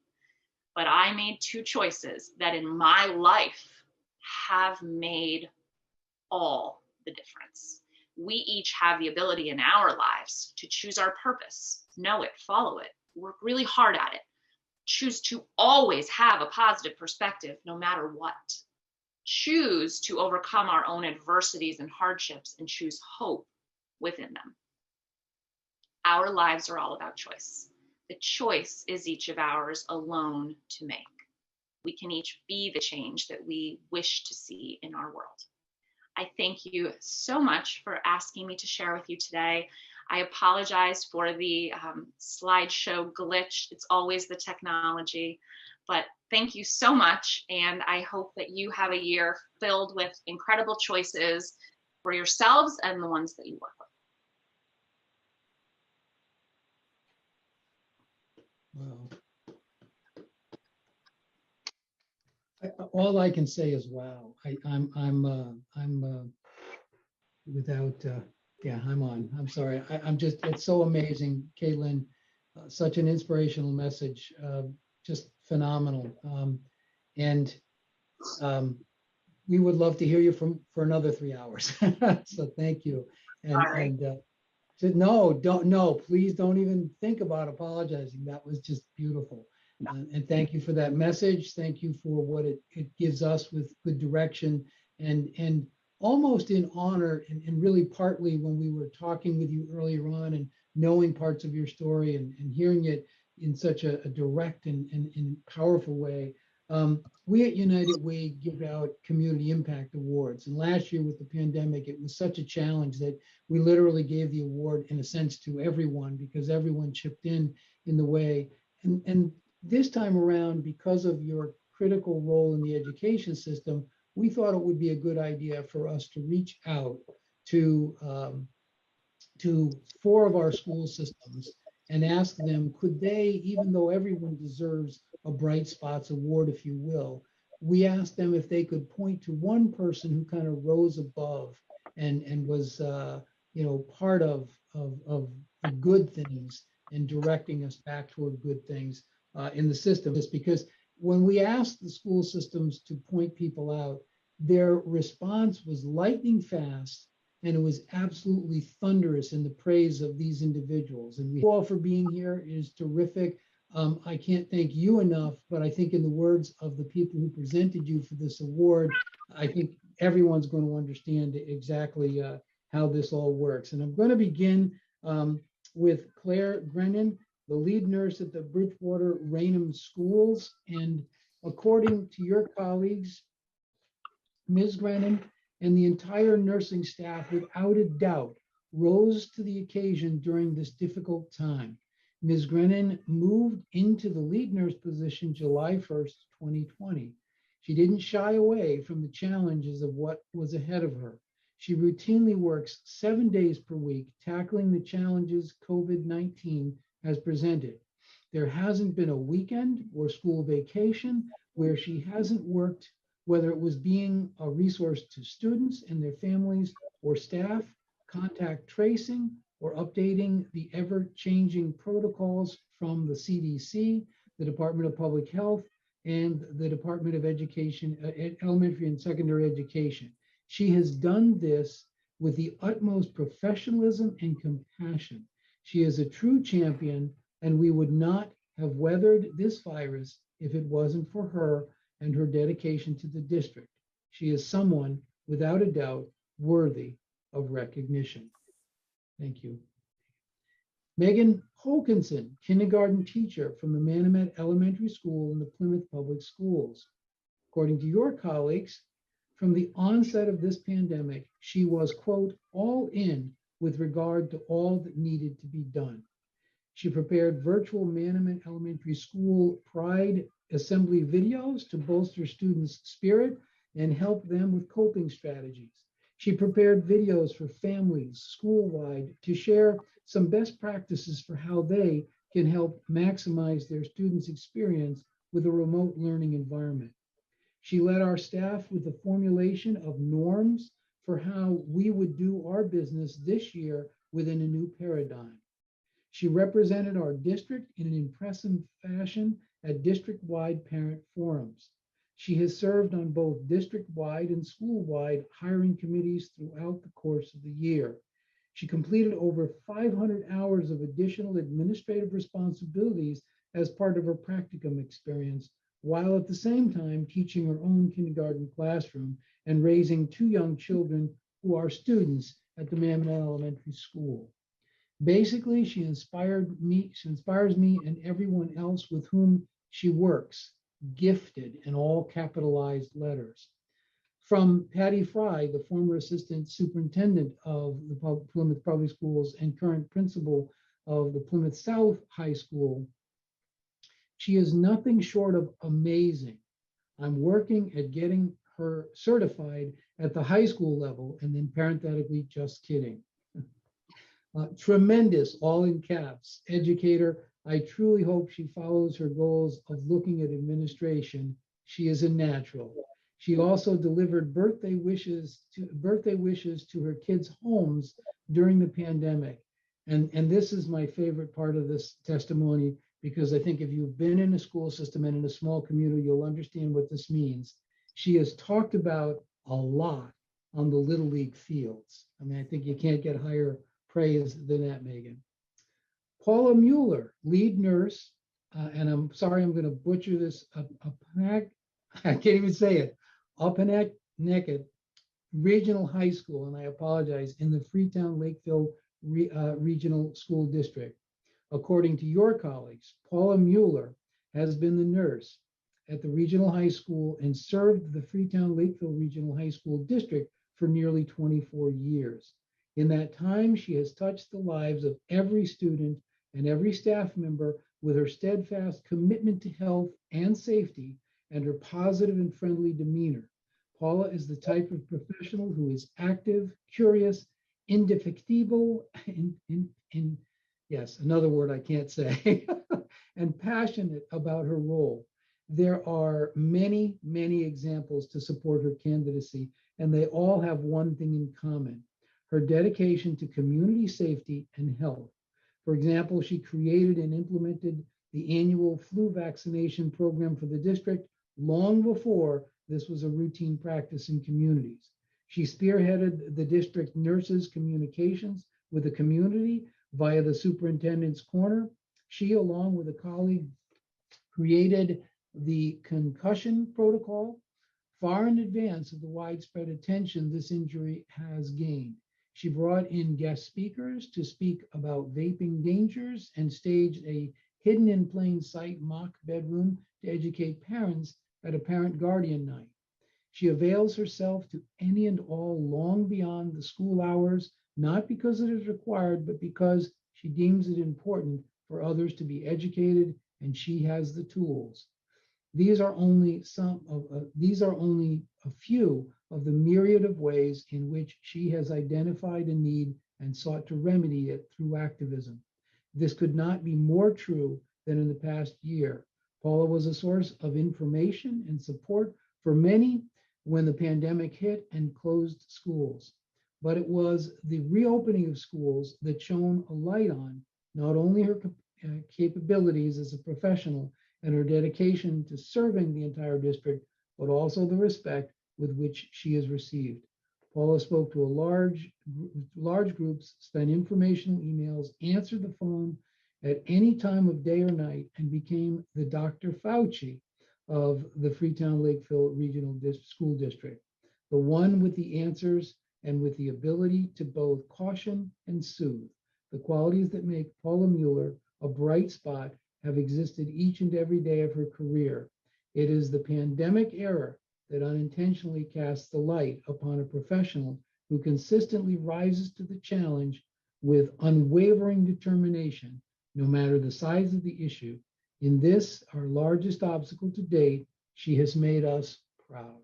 J: But I made 2 choices that in my life have made all the difference. We each have the ability in our lives to choose our purpose, know it, follow it, work really hard at it, choose to always have a positive perspective no matter what, choose to overcome our own adversities and hardships and choose hope within them. Our lives are all about choice. The choice is each of ours alone to make. We can each be the change that we wish to see in our world. I thank you so much for asking me to share with you today. I apologize for the slideshow glitch. It's always the technology, but thank you so much. And I hope that you have a year filled with incredible choices for yourselves and the ones that you work with.
B: Wow. All I can say is wow. I'm without. Yeah, I'm on. I'm sorry. I'm just. It's so amazing, Caitlin. Such an inspirational message. Just phenomenal. And we would love to hear you for another 3 hours. So thank you. No, please don't even think about apologizing. That was just beautiful. And thank you for that message. Thank you for what it gives us with good direction and almost in honor and really partly when we were talking with you earlier on and knowing parts of your story and hearing it in such a direct and powerful way. We at United Way give out community impact awards. And last year with the pandemic, it was such a challenge that we literally gave the award in a sense to everyone because everyone chipped in the way. And this time around, because of your critical role in the education system, we thought it would be a good idea for us to reach out to 4 of our school systems and ask them, could they, even though everyone deserves a Bright Spots award, if you will, we asked them if they could point to one person who kind of rose above and was, part of the good things and directing us back toward good things in the system. Just because when we asked the school systems to point people out, their response was lightning fast, and it was absolutely thunderous in the praise of these individuals. And we all for being here. It is terrific. I can't thank you enough, but I think in the words of the people who presented you for this award, I think everyone's going to understand exactly how this all works. And I'm going to begin with Claire Grennan, the lead nurse at the Bridgewater Raynham Schools. And according to your colleagues, Ms. Grennan and the entire nursing staff, without a doubt, rose to the occasion during this difficult time. Ms. Grennan moved into the lead nurse position July 1st, 2020. She didn't shy away from the challenges of what was ahead of her. She routinely works 7 days per week, tackling the challenges COVID-19 has presented. There hasn't been a weekend or school vacation where she hasn't worked, whether it was being a resource to students and their families or staff, contact tracing, or updating the ever-changing protocols from the CDC, the Department of Public Health, and the Department of Education, Elementary and Secondary Education. She has done this with the utmost professionalism and compassion. She is a true champion, and we would not have weathered this virus if it wasn't for her and her dedication to the district. She is someone, without a doubt, worthy of recognition. Thank you. Megan Hokinson, kindergarten teacher from the Manomet Elementary School in the Plymouth Public Schools. According to your colleagues, from the onset of this pandemic, she was, quote, all in with regard to all that needed to be done. She prepared virtual Manomet Elementary School Pride Assembly videos to bolster students' spirit and help them with coping strategies. She prepared videos for families school-wide to share some best practices for how they can help maximize their students' experience with a remote learning environment. She led our staff with the formulation of norms for how we would do our business this year within a new paradigm. She represented our district in an impressive fashion at district-wide parent forums. She has served on both district-wide and school-wide hiring committees throughout the course of the year. She completed over 500 hours of additional administrative responsibilities as part of her practicum experience, while at the same time teaching her own kindergarten classroom and raising 2 young children who are students at the Manomet Elementary School. Basically, she inspires me and everyone else with whom she works, gifted in all capitalized letters. From Patty Fry, the former assistant superintendent of the Plymouth Public Schools and current principal of the Plymouth South High School, she is nothing short of amazing. I'm working at getting her certified at the high school level, and then parenthetically, just kidding. Tremendous, all in caps, educator. I truly hope she follows her goals of looking at administration. She is a natural. She also delivered birthday wishes to her kids' homes during the pandemic. And this is my favorite part of this testimony, because I think if you've been in a school system and in a small community, you'll understand what this means. She is talked about a lot on the Little League fields. I mean, I think you can't get higher praise than that, Megan. Paula Mueller, lead nurse, and I'm sorry, I'm going to butcher this. I can't even say it. Upanaket Regional High School, and I apologize, in the Freetown Lakeville Regional School District. According to your colleagues, Paula Mueller has been the nurse at the regional high school and served the Freetown Lakeville Regional High School District for nearly 24 years. In that time, she has touched the lives of every student and every staff member with her steadfast commitment to health and safety and her positive and friendly demeanor. Paula is the type of professional who is active, curious, indefectible, yes, another word I can't say, and passionate about her role. There are many, many examples to support her candidacy, and they all have one thing in common: her dedication to community safety and health. For example, she created and implemented the annual flu vaccination program for the district long before this was a routine practice in communities. She spearheaded the district nurses' communications with the community via the superintendent's corner. She, along with a colleague, created the concussion protocol far in advance of the widespread attention this injury has gained. She brought in guest speakers to speak about vaping dangers and staged a hidden in plain sight mock bedroom to educate parents at a parent guardian night. She avails herself to any and all long beyond the school hours, not because it is required, but because she deems it important for others to be educated, and she has the tools. These are only a few of the myriad of ways in which she has identified a need and sought to remedy it through activism. This could not be more true than in the past year. Paula was a source of information and support for many when the pandemic hit and closed schools. But it was the reopening of schools that shone a light on not only her capabilities as a professional and her dedication to serving the entire district, but also the respect with which she is received. Paula spoke to large groups, sent informational emails, answered the phone at any time of day or night, and became the Dr. Fauci of the Freetown Lakeville Regional School District, the one with the answers and with the ability to both caution and soothe. The qualities that make Paula Mueller a bright spot have existed each and every day of her career. It is the pandemic era that unintentionally casts the light upon a professional who consistently rises to the challenge with unwavering determination, no matter the size of the issue. In this, our largest obstacle to date, she has made us proud.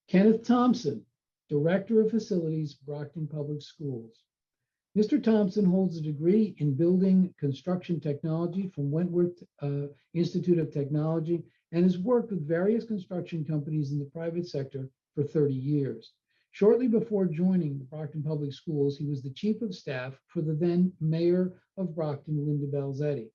B: Kenneth Thompson, Director of Facilities, Brockton Public Schools. Mr. Thompson holds a degree in building construction technology from Wentworth Institute of Technology and has worked with various construction companies in the private sector for 30 years. Shortly before joining the Brockton Public Schools, he was the chief of staff for the then mayor of Brockton, Linda Balzetti.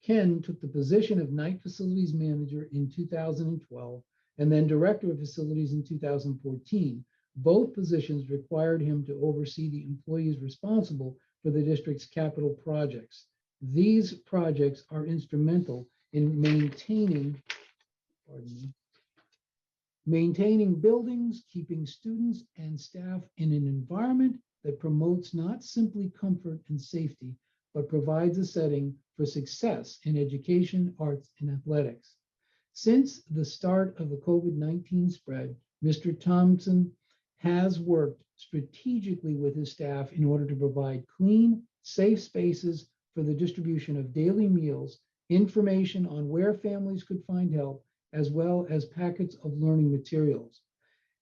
B: Ken took the position of night facilities manager in 2012 and then director of facilities in 2014. Both positions required him to oversee the employees responsible for the district's capital projects. These projects are instrumental in maintaining buildings, keeping students and staff in an environment that promotes not simply comfort and safety, but provides a setting for success in education, arts, and athletics. Since the start of the COVID-19 spread, Mr. Thompson has worked strategically with his staff in order to provide clean, safe spaces for the distribution of daily meals, information on where families could find help, as well as packets of learning materials.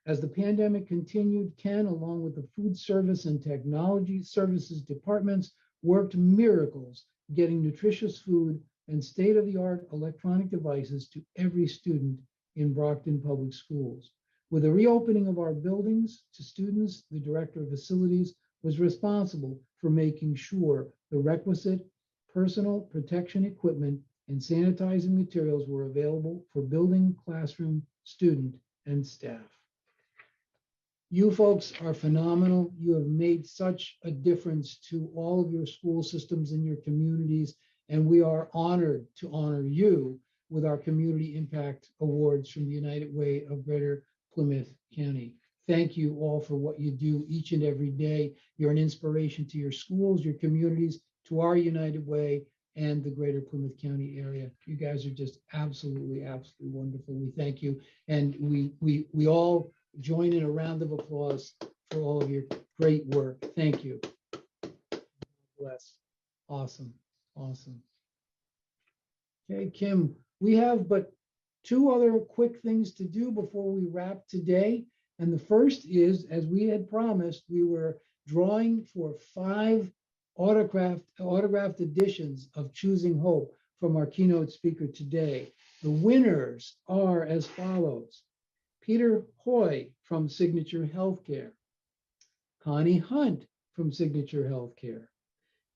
B: As the pandemic continued, Ken, along with the food service and technology services departments, worked miracles getting nutritious food and state-of-the-art electronic devices to every student in Brockton Public Schools. With the reopening of our buildings to students, the director of facilities was responsible for making sure the requisite personal protection equipment and sanitizing materials were available for building, classroom, student, and staff. You folks are phenomenal. You have made such a difference to all of your school systems in your communities, and we are honored to honor you with our Community Impact Awards from the United Way of Greater Plymouth County. Thank you all for what you do each and every day. You're an inspiration to your schools, your communities, to our United Way and the Greater Plymouth County area. You guys are just absolutely, absolutely wonderful. We thank you. And we all join in a round of applause for all of your great work. Thank you. Bless. Awesome. Awesome. Okay, Kim, We have but two other quick things to do before we wrap today. And the first is, as we had promised, we were drawing for 5 autographed editions of Choosing Hope from our keynote speaker today. The winners are as follows: Peter Hoy from Signature Healthcare, Connie Hunt from Signature Healthcare,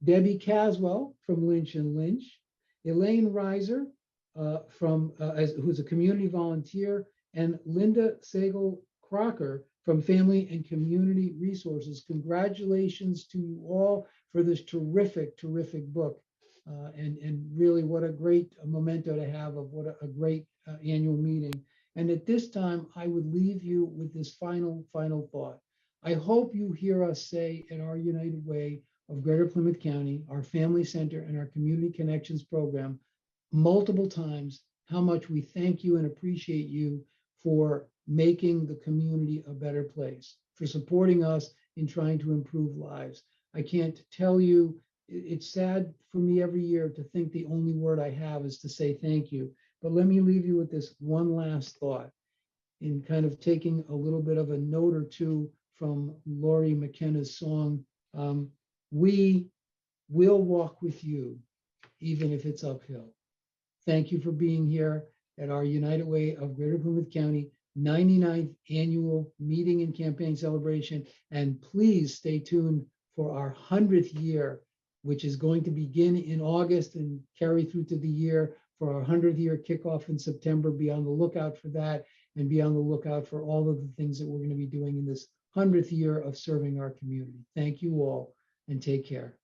B: Debbie Caswell from Lynch and Lynch, Elaine Reiser who's a community volunteer, and Linda Sagel Crocker from Family and Community Resources. Congratulations to you all for this terrific, terrific book. And really what a great memento to have of what a great annual meeting. And at this time, I would leave you with this final thought. I hope you hear us say at our United Way of Greater Plymouth County, our Family Center and our Community Connections program, multiple times how much we thank you and appreciate you for making the community a better place, for supporting us in trying to improve lives. I can't tell you, it's sad for me every year to think the only word I have is to say thank you. But let me leave you with this one last thought, in kind of taking a little bit of a note or two from Laurie McKenna's song. We will walk with you, even if it's uphill. Thank you for being here at our United Way of Greater Plymouth County 99th annual meeting and campaign celebration. And please stay tuned for our 100th year, which is going to begin in August and carry through to the year for our 100th year kickoff in September. Be on the lookout for that, and be on the lookout for all of the things that we're going to be doing in this 100th year of serving our community. Thank you all, and take care.